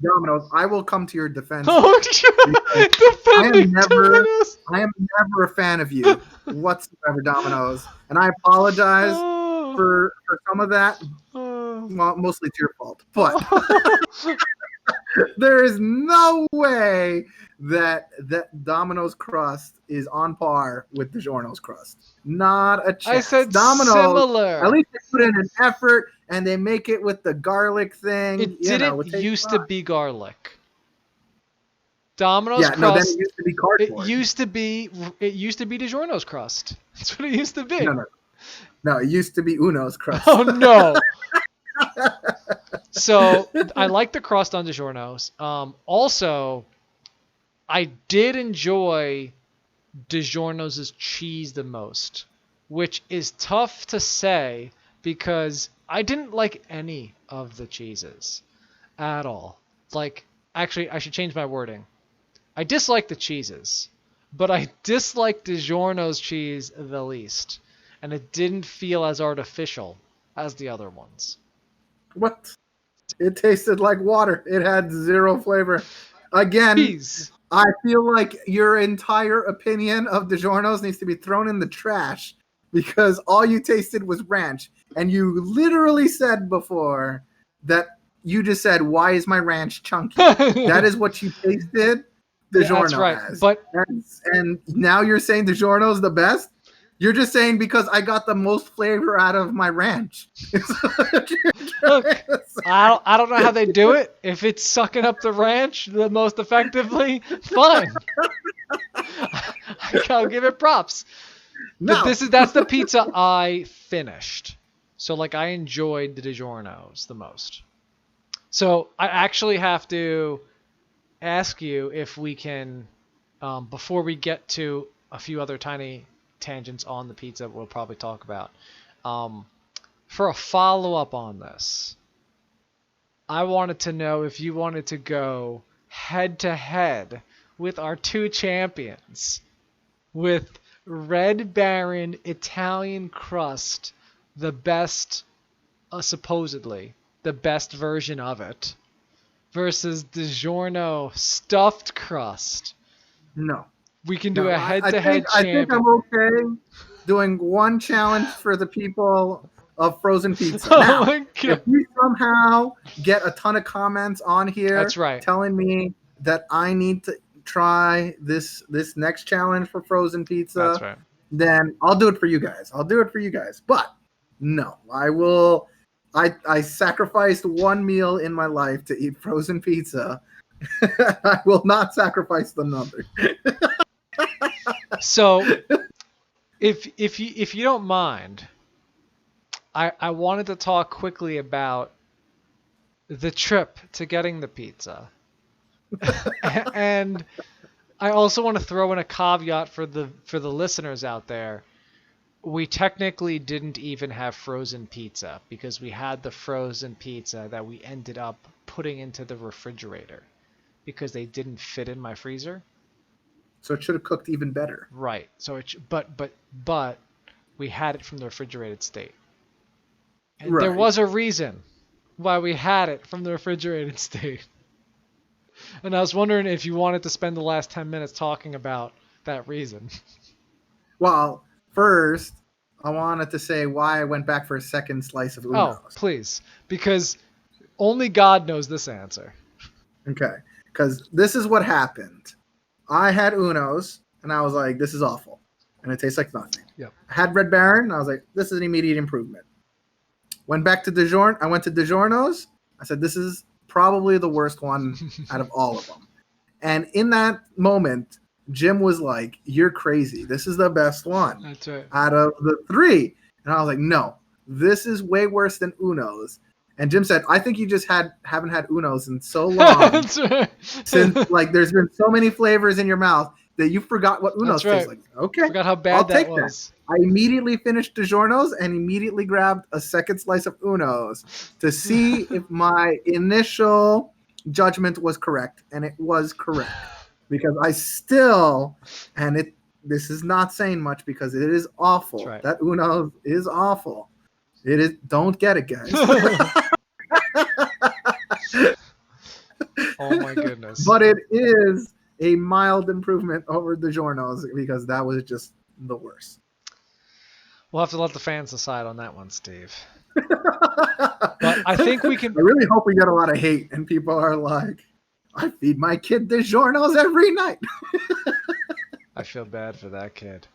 Domino's, I will come to your defense. Oh, defending Domino's. I am never a fan of you whatsoever, Domino's, and I apologize Oh. for some of that. Oh. Well, mostly it's your fault, but there is no way that Domino's crust is on par with DiGiorno's crust. Not a chance. I said Domino's, similar. at least they put in an effort and they make it with the garlic thing. It didn't used to be garlic. Domino's crust. No, then it used to be cardboard. It used to be DiGiorno's crust. That's what it used to be. No, it used to be Uno's crust. Oh no. So I like the crust on DiGiorno's. Also, I did enjoy DiGiorno's cheese the most, which is tough to say because I didn't like any of the cheeses at all. Like, actually, I should change my wording. I dislike the cheeses, but I dislike DiGiorno's cheese the least, and it didn't feel as artificial as the other ones. What? It tasted like water. It had zero flavor. Again, Jeez. I feel like your entire opinion of DiGiorno's needs to be thrown in the trash because all you tasted was ranch. And you literally said before that you just said, why is my ranch chunky? That is what you tasted DiGiorno That's right. as. But and now you're saying DiGiorno's the best? You're just saying because I got the most flavor out of my ranch. look, I don't know how they do it. If it's sucking up the ranch the most effectively, fine. I'll give it props. No. But that's the pizza I finished. So like I enjoyed the DiGiorno's the most. So I actually have to ask you if we can, before we get to a few other tiny tangents on the pizza we'll probably talk about, for a follow-up on this, I wanted to know if you wanted to go head-to-head with our two champions, with Red Baron Italian crust, the best, supposedly, the best version of it, versus DiGiorno stuffed crust. No. We can do a head-to-head I champion. think I'm okay doing one challenge for the people of frozen pizza. Oh Now, my if god. we somehow get a ton of comments on That's here right. telling me that I need to try this next challenge for frozen That's pizza, right. then I'll do it for you guys. I'll do it for you guys. But no, I will. I sacrificed one meal in my life to eat frozen pizza. I will not sacrifice another. So if you don't mind, I wanted to talk quickly about the trip to getting the pizza. And I also want to throw in a caveat for the listeners out there. We technically didn't even have frozen pizza because we had the frozen pizza that we ended up putting into the refrigerator because they didn't fit in my freezer. So it should have cooked even better. Right. So but we had it from the refrigerated state. And there Right. was a reason why we had it from the refrigerated state. And I was wondering if you wanted to spend the last 10 minutes talking about that reason. Well, first, I wanted to say why I went back for a second slice of Oh, Uno's. please. Because only God knows this answer. Okay. Because this is what happened. I had Uno's, and I was like, this is awful. And it tastes like nothing. Yep. I had Red Baron, and I was like, this is an immediate improvement. Went back to DiGiorno. I went to DiGiorno's. I said, this is probably the worst one out of all of them. And in that moment, Jim was like, you're crazy. This is the best one That's right. out of the three. And I was like, no, this is way worse than Uno's. And Jim said, I think you just haven't had Uno's in so long That's right. since like there's been so many flavors in your mouth that you forgot what Uno's That's right. tastes like. Okay, Forgot how I'll bad that take was. I immediately finished DiGiorno's and immediately grabbed a second slice of Uno's to see if my initial judgment was correct, and it was correct because I still, and it this is not saying much because it is awful. That's right. That Uno's is awful. It is. Don't get it, guys. Oh my goodness. But it is a mild improvement over DiGiorno's because that was just the worst. We'll have to let the fans decide on that one, Steve. But I think we can. I really hope we get a lot of hate and people are like, I feed my kid DiGiorno's every night. I feel bad for that kid.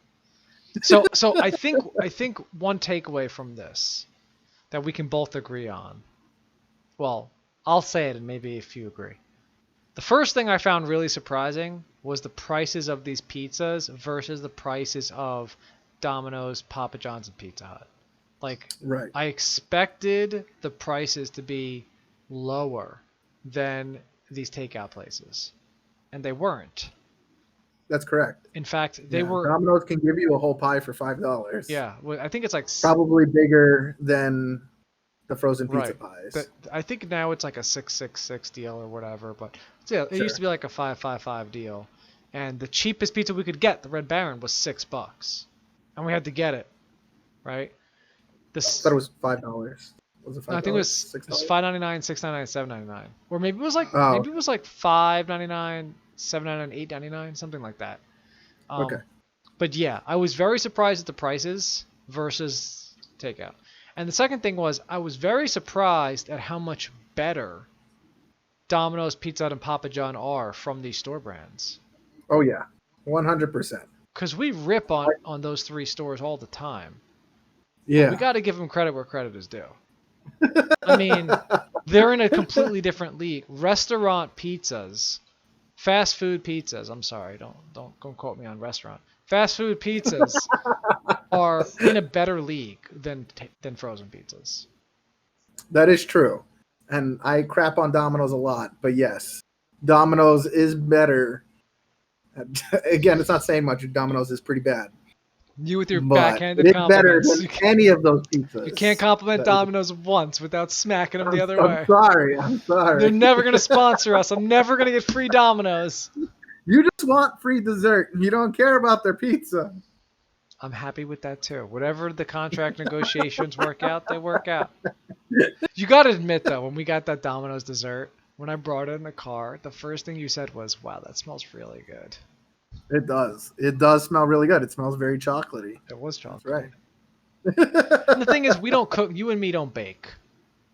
So I think one takeaway from this that we can both agree on. Well, I'll say it and maybe if you agree. The first thing I found really surprising was the prices of these pizzas versus the prices of Domino's, Papa John's, and Pizza Hut. Like, Right. I expected the prices to be lower than these takeout places, and they weren't. That's correct. In fact, they were. Domino's can give you a whole pie for $5. Yeah, I think it's like Probably bigger than the frozen pizza right. pies. But I think now it's like a 666 deal or whatever. But yeah, it used to be like a 555 deal, and the cheapest pizza we could get, the Red Baron, was $6, and we had to get it, right? I thought it was $5. Was it $5? No, I think it was $6? $5.99, $6.99, $7.99, or maybe it was like Oh. maybe it was like $5.99, $7.99, $8.99, something like that. Okay. But yeah, I was very surprised at the prices versus takeout. And the second thing was I was very surprised at how much better Domino's, Pizza Hut, and Papa John are from these store brands. Oh yeah, 100%. Because we rip on those three stores all the time. Yeah. But we got to give them credit where credit is due. I mean, they're in a completely different league. Restaurant pizzas, fast food pizzas. I'm sorry, don't quote me on restaurant. Fast food pizzas are in a better league than frozen pizzas. That is true. And I crap on Domino's a lot, but yes, Domino's is better. Again, it's not saying much. Domino's is pretty bad. You with your But backhanded it's better compliments. than any of those pizzas. You can't compliment Domino's once without smacking them the other I'm way. sorry. I'm sorry. They're never going to sponsor us. I'm never going to get free Domino's. You just want free dessert. You don't care about their pizza. I'm happy with that too. Whatever the contract negotiations work out, they work out. You got to admit though, when we got that Domino's dessert, when I brought it in the car, the first thing you said was, "Wow, that smells really good." It does. It does smell really good. It smells very chocolatey. It was That's chocolatey. right. And the thing is, we don't cook. You and me don't bake.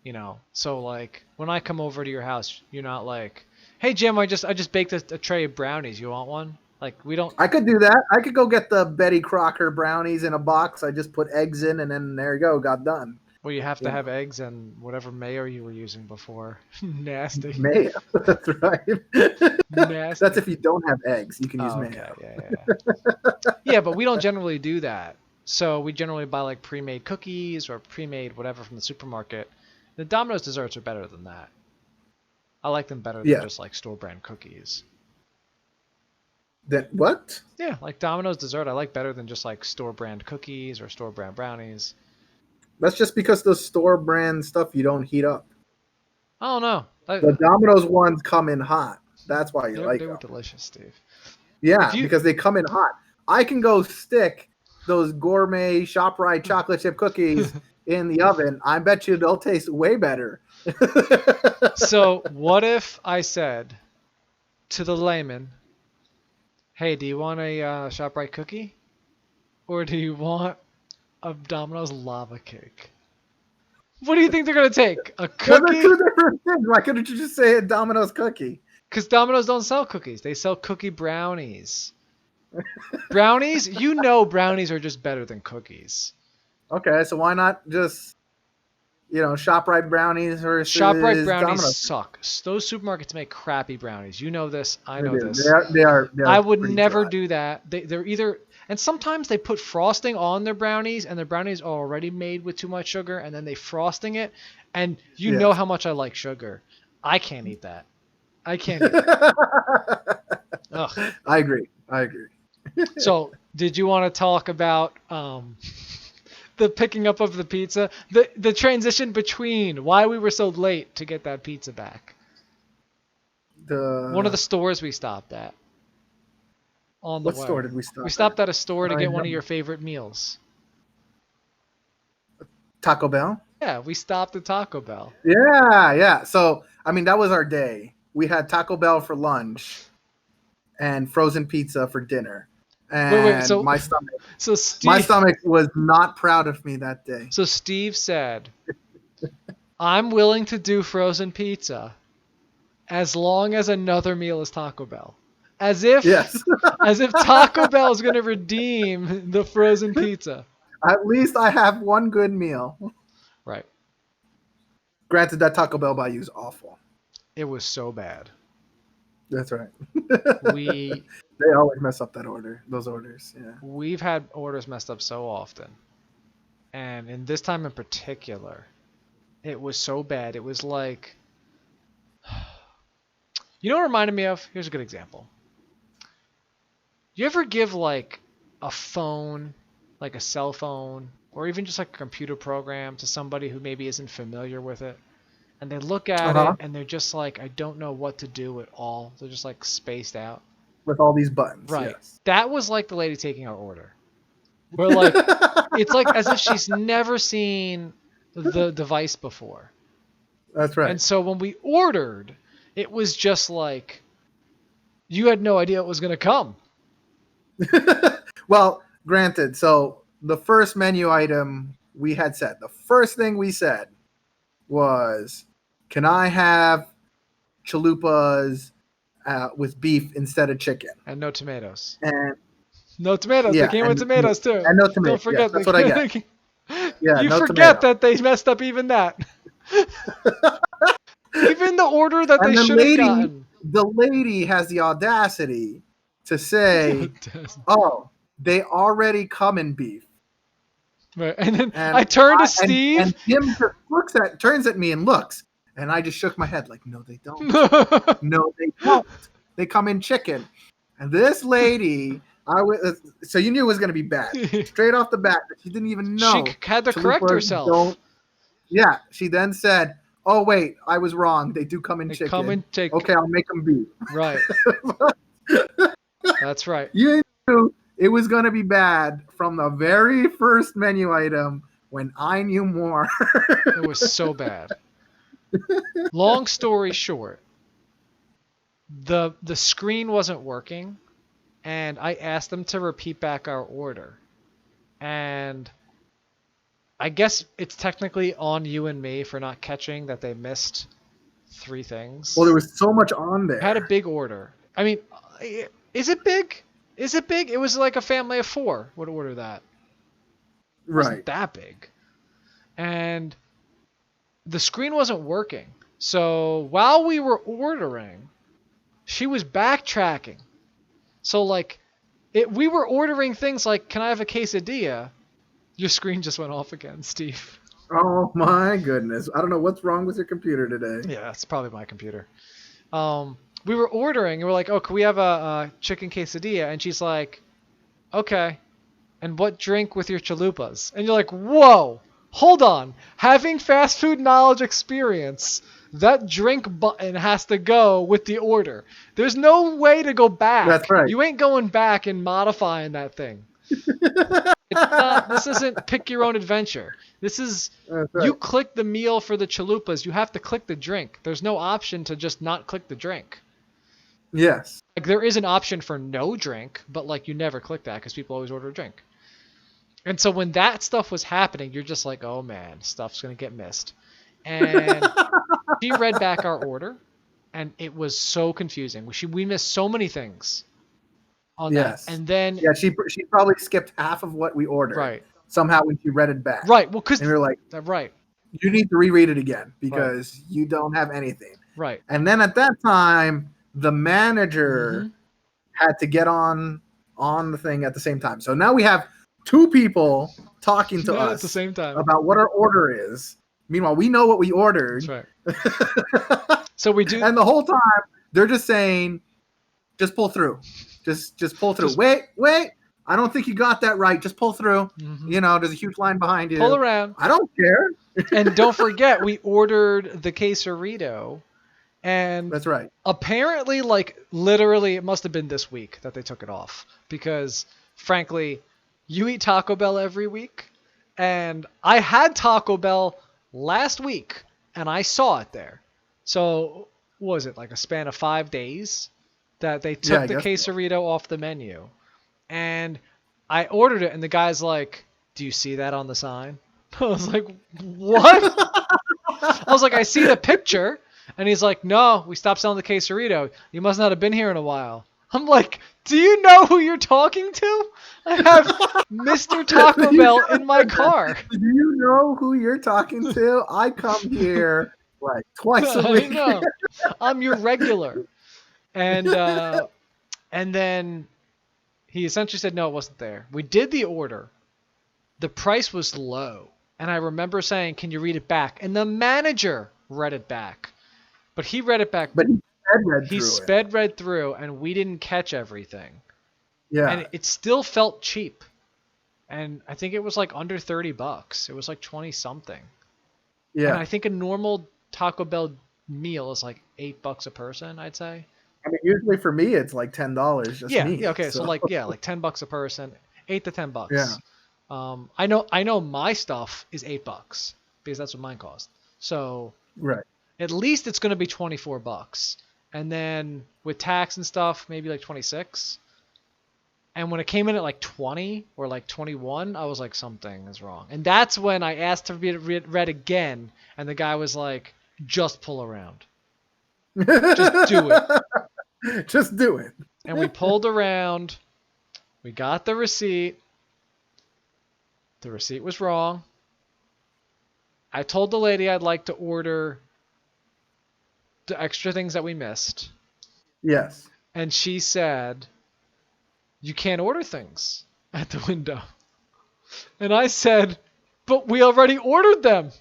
You know, so like when I come over to your house, you're not like, "Hey Jim, I just baked a tray of brownies. You want one?" Like we don't. I could do that. I could go get the Betty Crocker brownies in a box. I just put eggs in, and then there you go, got done. Well, you have to You have know, eggs and whatever mayo you were using before. Nasty. mayo. That's right. That's Nasty. if you don't have eggs, you can use Oh, okay. mayo. Yeah. Yeah, but we don't generally do that. So we generally buy like pre-made cookies or pre-made whatever from the supermarket. The Domino's desserts are better than that. I like them better than Yeah. just like store brand cookies. Then what? Yeah, like Domino's dessert I like better than just like store brand cookies or store brand brownies. That's just because the store brand stuff you don't heat up. I don't know. The Domino's ones come in hot. That's why you like They were them. delicious, Steve. Yeah, If you because they come in hot. I can go stick those gourmet ShopRite chocolate chip cookies in the oven. I bet you they'll taste way better. So what if I said to the layman, "Hey, do you want a ShopRite cookie, or do you want a Domino's lava cake?" What do you think they're gonna take? A Those are cookie? two different things. Why couldn't you just say a Domino's cookie? Because Domino's don't sell cookies. They sell cookie brownies. Brownies? You know brownies are just better than cookies. Okay, so why not just ShopRite brownies versus ShopRite brownies Domino's? suck. Those supermarkets make crappy brownies. You know this. I They know do. this. They are I would pretty never dry. do that. They're either, and sometimes they put frosting on their brownies, and their brownies are already made with too much sugar, and then they frosting it, and you know Yes. how much I like sugar. I can't eat that. I can't eat it. Ugh. I agree. So, did you want to talk about the picking up of the pizza, the transition between why we were so late to get that pizza back? One of the stores we stopped at on the What store way. did we stop We at? stopped at a store to I get one know. of your favorite meals. Taco Bell? Yeah, we stopped at Taco Bell. Yeah. So, I mean, that was our day. We had Taco Bell for lunch and frozen pizza for dinner. Wait. And So, my stomach so my Steve, stomach was not proud of me that day. so Steve said, "I'm willing to do frozen pizza as long as another meal is Taco Bell." As if, Yes. as if Taco Bell is going to redeem the frozen pizza. At least I have one good meal. Right. Granted, that Taco Bell by you is awful. It was so bad. That's right. We They always mess up those orders. Yeah. we've had orders messed up so often. And in this time in particular, it was so bad. It was like, you know what it reminded me of? Here's a good example. You ever give like a phone, like a cell phone, or even just like a computer program to somebody who maybe isn't familiar with it? And they look at Uh-huh. it and they're just like, I don't know what to do at all. They're just like spaced out. With all these buttons. Right. Yes. That was like the lady taking our order. We're like, it's like as if she's never seen the device before. That's right. And so when we ordered, it was just like, you had no idea it was going to come. Well, granted, so the first menu item we had said, the first thing we said was, can I have chalupas with beef instead of chicken? And no tomatoes. And No tomatoes. yeah, They came with tomatoes too. and no tomatoes. Don't forget. Yes, that's what I get. Yeah, You no forget tomato. that they messed up even that. Even the order that And they should have gotten. the lady has the audacity to say, "Oh, they already come in beef." Right. And then And I turned to Steve. and Jim just turns at me and looks, and I just shook my head like, "No, they don't. No, they don't. They come in chicken." And this lady, so you knew it was going to be bad straight off the bat. But she didn't even know. She had to correct chalupas herself. don't- Yeah, she then said, "Oh wait, I was wrong. They do come in They chicken. come in chicken. Okay, I'll make them beef." Right. That's right. You knew it was going to be bad from the very first menu item when I knew more. It was so bad. Long story short, the screen wasn't working, and I asked them to repeat back our order. And I guess it's technically on you and me for not catching that they missed 3 things. Well, there was so much on We had a there. big order. I mean, is it big? Is it big? It was like a family of 4 would order that. It wasn't Right. that big. And the screen wasn't working. So while we were ordering, she was backtracking. So like, we were ordering things like, "Can I have a quesadilla?" Your screen just went off again, Steve. Oh my goodness. I don't know what's wrong with your computer today. Yeah, it's probably my computer. We were ordering and we're like, "Oh, can we have a chicken quesadilla?" And she's like, "Okay." "And what drink with your chalupas?" And you're like, "Whoa, hold on. Having fast food knowledge experience, that drink button has to go with the order. There's no way to go back. That's right. You ain't going back and modifying that thing. It's not. This isn't pick your own adventure. This is That's right. you click the meal for the chalupas. You have to click the drink. There's no option to just not click the drink. Yes. Like there is an option for no drink, but like you never click that because people always order a drink. And so when that stuff was happening, you're just like, oh man, stuff's gonna get missed. And she read back our order, and it was so confusing. We missed so many things on that. Yes. And then Yeah, she probably skipped half of what we ordered. right, Somehow when she read it back. right. Well, because And we were like, right, you need to reread it again because you don't have anything. right. And then at that time, the manager had to get on the thing at the same time. So now we have 2 people talking to Not us at the same time. about what our order is. Meanwhile, we know what we ordered. That's right. So we do. And the whole time they're just saying, just pull through. Just pull through. Just- wait. I don't think you got that right. Just pull through. Mhm. You know, there's a huge line behind you. Pull around. I don't care. And don't forget, we ordered the quesarito. And That's right. apparently, like, literally, it must have been this week that they took it off. Because, frankly, you eat Taco Bell every week. And I had Taco Bell last week, and I saw it there. So, what was it, like a span of 5 days that they took I the guess so. quesarito off the menu? And I ordered it, and the guy's like, "Do you see that on the sign?" I was like, "What?" I was like, "I see the picture." And he's like, "No, we stopped selling the quesarito. You must not have been here in a while." I'm like, "Do you know who you're talking to? I have Mr. Taco Bell in my car." Do you know who you're talking to? I come here like twice a I week. know. I'm your regular. And then he essentially said, no, it wasn't there. We did the order. The price was low. And I remember saying, "Can you read it back?" And the manager read it back. But he read it back. But he sped read through, and we didn't catch everything. Yeah. And it still felt cheap. And I think it was like under $30. It was like 20 something. Yeah. And I think a normal Taco Bell meal is like $8 a person, I'd say. I mean, usually for me, it's like $10 just Yeah. me. Yeah. Okay. So like $10 a person, $8 to $10. Yeah. I know my stuff is $8 because that's what mine cost. So Right. at least it's going to be $24. And then with tax and stuff, maybe like 26. And when it came in at like 20 or like 21, I was like, something is wrong. And that's when I asked to be read again. And the guy was like, "Just pull around. Just do it." Just do it. And we pulled around. We got the receipt. The receipt was wrong. I told the lady I'd like to order the extra things that we missed. Yes. And she said, "You can't order things at the window." And I said, "But we already ordered them."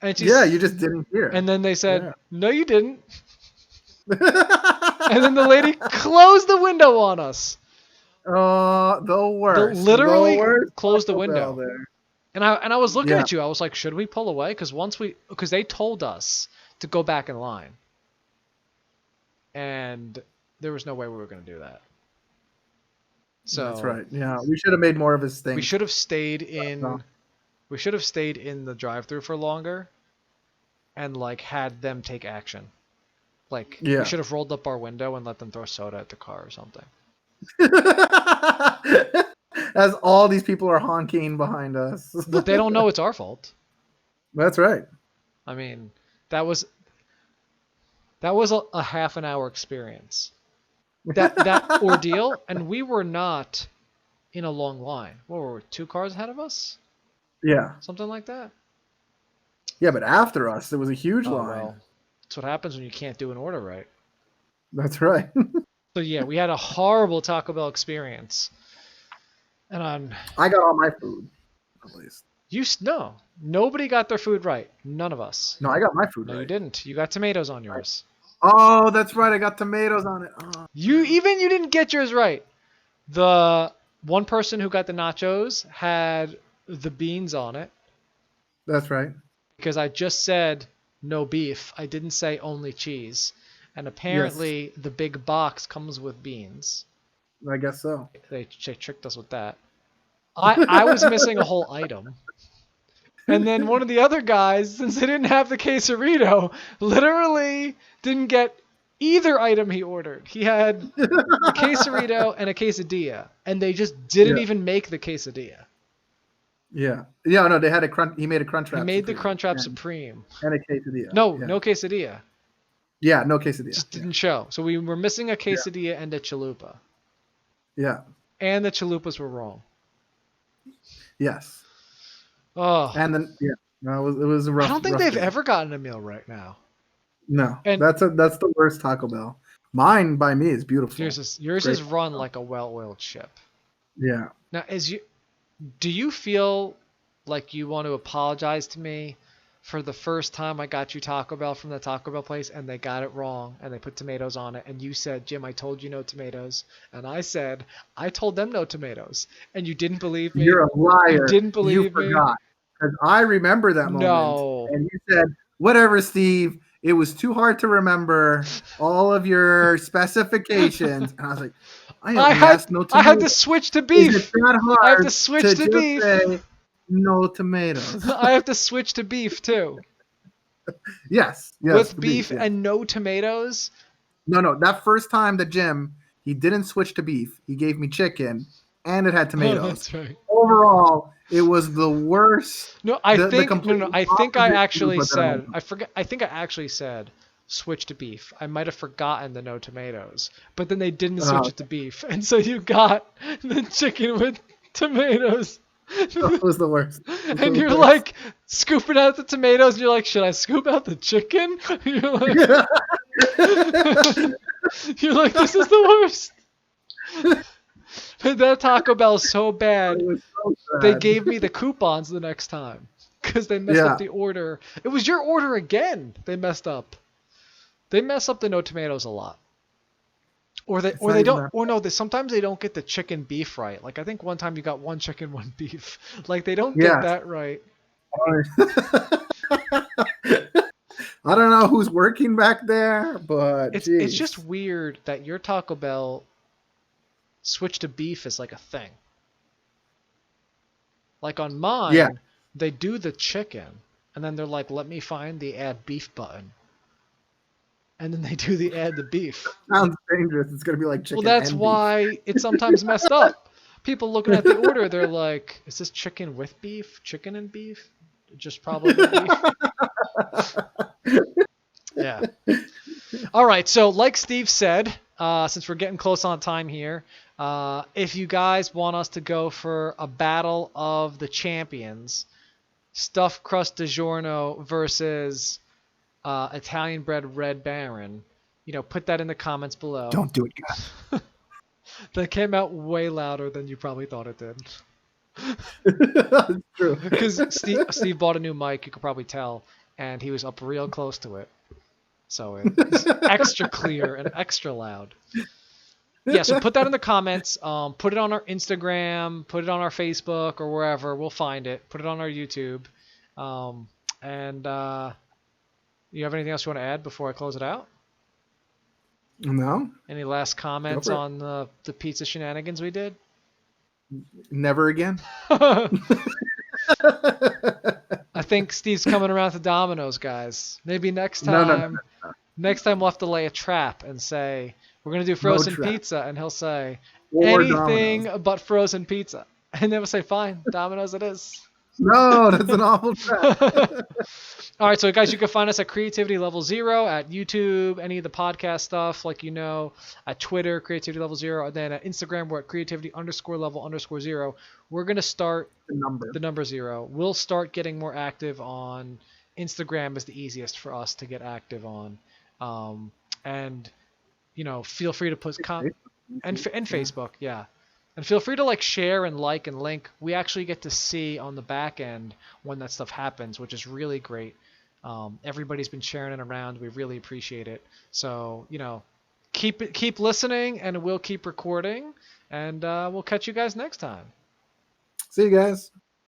And You just didn't hear. And then they said, Yeah. "No, you didn't." And then the lady closed the window on us. The worst. Literally The worst closed the Taco window. Bell there. And I was looking Yeah. at you. I was like, should we pull away? Because they told us to go back in line. And there was no way we were going to do that. So That's right. Yeah, we should have made more of his thing. we should have stayed in. No. We should have stayed in the drive-through for longer, and like had them take action. Like we Yeah. should have rolled up our window and let them throw soda at the car or something. As all these people are honking behind us. But they don't know it's our fault. That's right. I mean, that was a half an hour experience. That ordeal, and we were not in a long line. What were we, 2 cars ahead of us? Yeah. Something like that. Yeah, but after us, there was a huge Oh line. well, that's what happens when you can't do an order right. That's right. So yeah, we had a horrible Taco Bell experience. And I got all my food, at least. no, nobody got their food right. None of us. No, I got my food No, right. you didn't. You got tomatoes on yours. Oh, that's right. I got tomatoes on it. Oh. You didn't get yours right. The one person who got the nachos had the beans on it That's right. because I just said no beef. I didn't say only cheese. And apparently the big box comes with beans. I guess so. They tricked us with that. I was missing a whole item. And then one of the other guys, since they didn't have the quesarito, literally didn't get either item he ordered. He had a quesarito and a quesadilla, and they just didn't even make the quesadilla. Yeah. Yeah, no, they had a crunch. He made a Crunchwrap. He made the Crunchwrap Supreme. And a quesadilla. No, yeah. no quesadilla. Yeah, no quesadilla. Just didn't show. So we were missing a quesadilla and a chalupa. Yeah. And the chalupas were wrong. Yes. Oh. And then no, it was a rough. I don't think they've ever gotten a meal right now. No, and that's the worst Taco Bell. Mine by me is beautiful. Yours is run like a well-oiled ship. Yeah. Now, do you feel like you want to apologize to me for the first time I got you Taco Bell from the Taco Bell place and they got it wrong and they put tomatoes on it and you said, Jim, I told you no tomatoes, and I said I told them no tomatoes and you didn't believe me? You're a liar. You didn't believe me. Forgot. Because I remember that moment. No. And you said, whatever, Steve. It was too hard to remember all of your specifications. And I was like, I had to switch to beef. Is it that hard I have to switch to beef. Say no tomatoes. I have to switch to beef too. Yes. With beef and no tomatoes? No. That first time the Jim, he didn't switch to beef. He gave me chicken and it had tomatoes. Oh, that's right. Overall, it was the worst. No, I think I actually said, I think I actually said switch to beef. I might have forgotten the no tomatoes, but then they didn't switch it to beef. And so you got the chicken with tomatoes. That was the worst. And you're like scooping out the tomatoes and you're like, should I scoop out the chicken? You're like, you're like, this is the worst. That Taco Bell is so bad. They gave me the coupons the next time because they messed up the order. It was your order again. They messed up. They mess up the no tomatoes a lot. Sometimes they don't get the chicken beef right. Like I think one time you got one chicken, one beef. Like they don't get that right. I don't know who's working back there, but it's just weird that your Taco Bell switch to beef is like a thing. Like on mine, they do the chicken, and then they're like, let me find the add beef button. And then they do the add the beef. Sounds dangerous. It's going to be like chicken. Well, that's why it's sometimes messed up. People looking at the order, they're like, is this chicken with beef? Chicken and beef? Just probably beef. Yeah. All right. So like Steve said, since we're getting close on time here, if you guys want us to go for a battle of the champions, stuffed crust DiGiorno versus Italian bread Red Baron, put that in the comments below. Don't do it, guys. That came out way louder than you probably thought it did. That's true. Because Steve bought a new mic, you could probably tell, and he was up real close to it. So it's extra clear and extra loud. Yeah, so put that in the comments. Put it on our Instagram, put it on our Facebook or wherever. We'll find it. Put it on our YouTube. And you have anything else you want to add before I close it out? No. Any last comments on the pizza shenanigans we did? Never again. I think Steve's coming around to Domino's, guys. Maybe next time. No. Next time we'll have to lay a trap and say we're gonna do frozen pizza, and he'll say, or anything Domino's. but frozen pizza. And they would say, fine, Domino's it is. No, that's an awful trap. All right, so guys, you can find us at Creativity Level Zero at YouTube, any of the podcast stuff, like at Twitter, Creativity Level Zero, and then at Instagram, we're at Creativity_Level_Zero. We're gonna start The number. the number zero. We'll start getting more active on Instagram. Is the easiest for us to get active on, and feel free to put and Facebook, yeah. And feel free to share and and link. We actually get to see on the back end when that stuff happens, which is really great. Everybody's been sharing it around. We really appreciate it. So keep listening, and we'll keep recording, and we'll catch you guys next time. See you guys.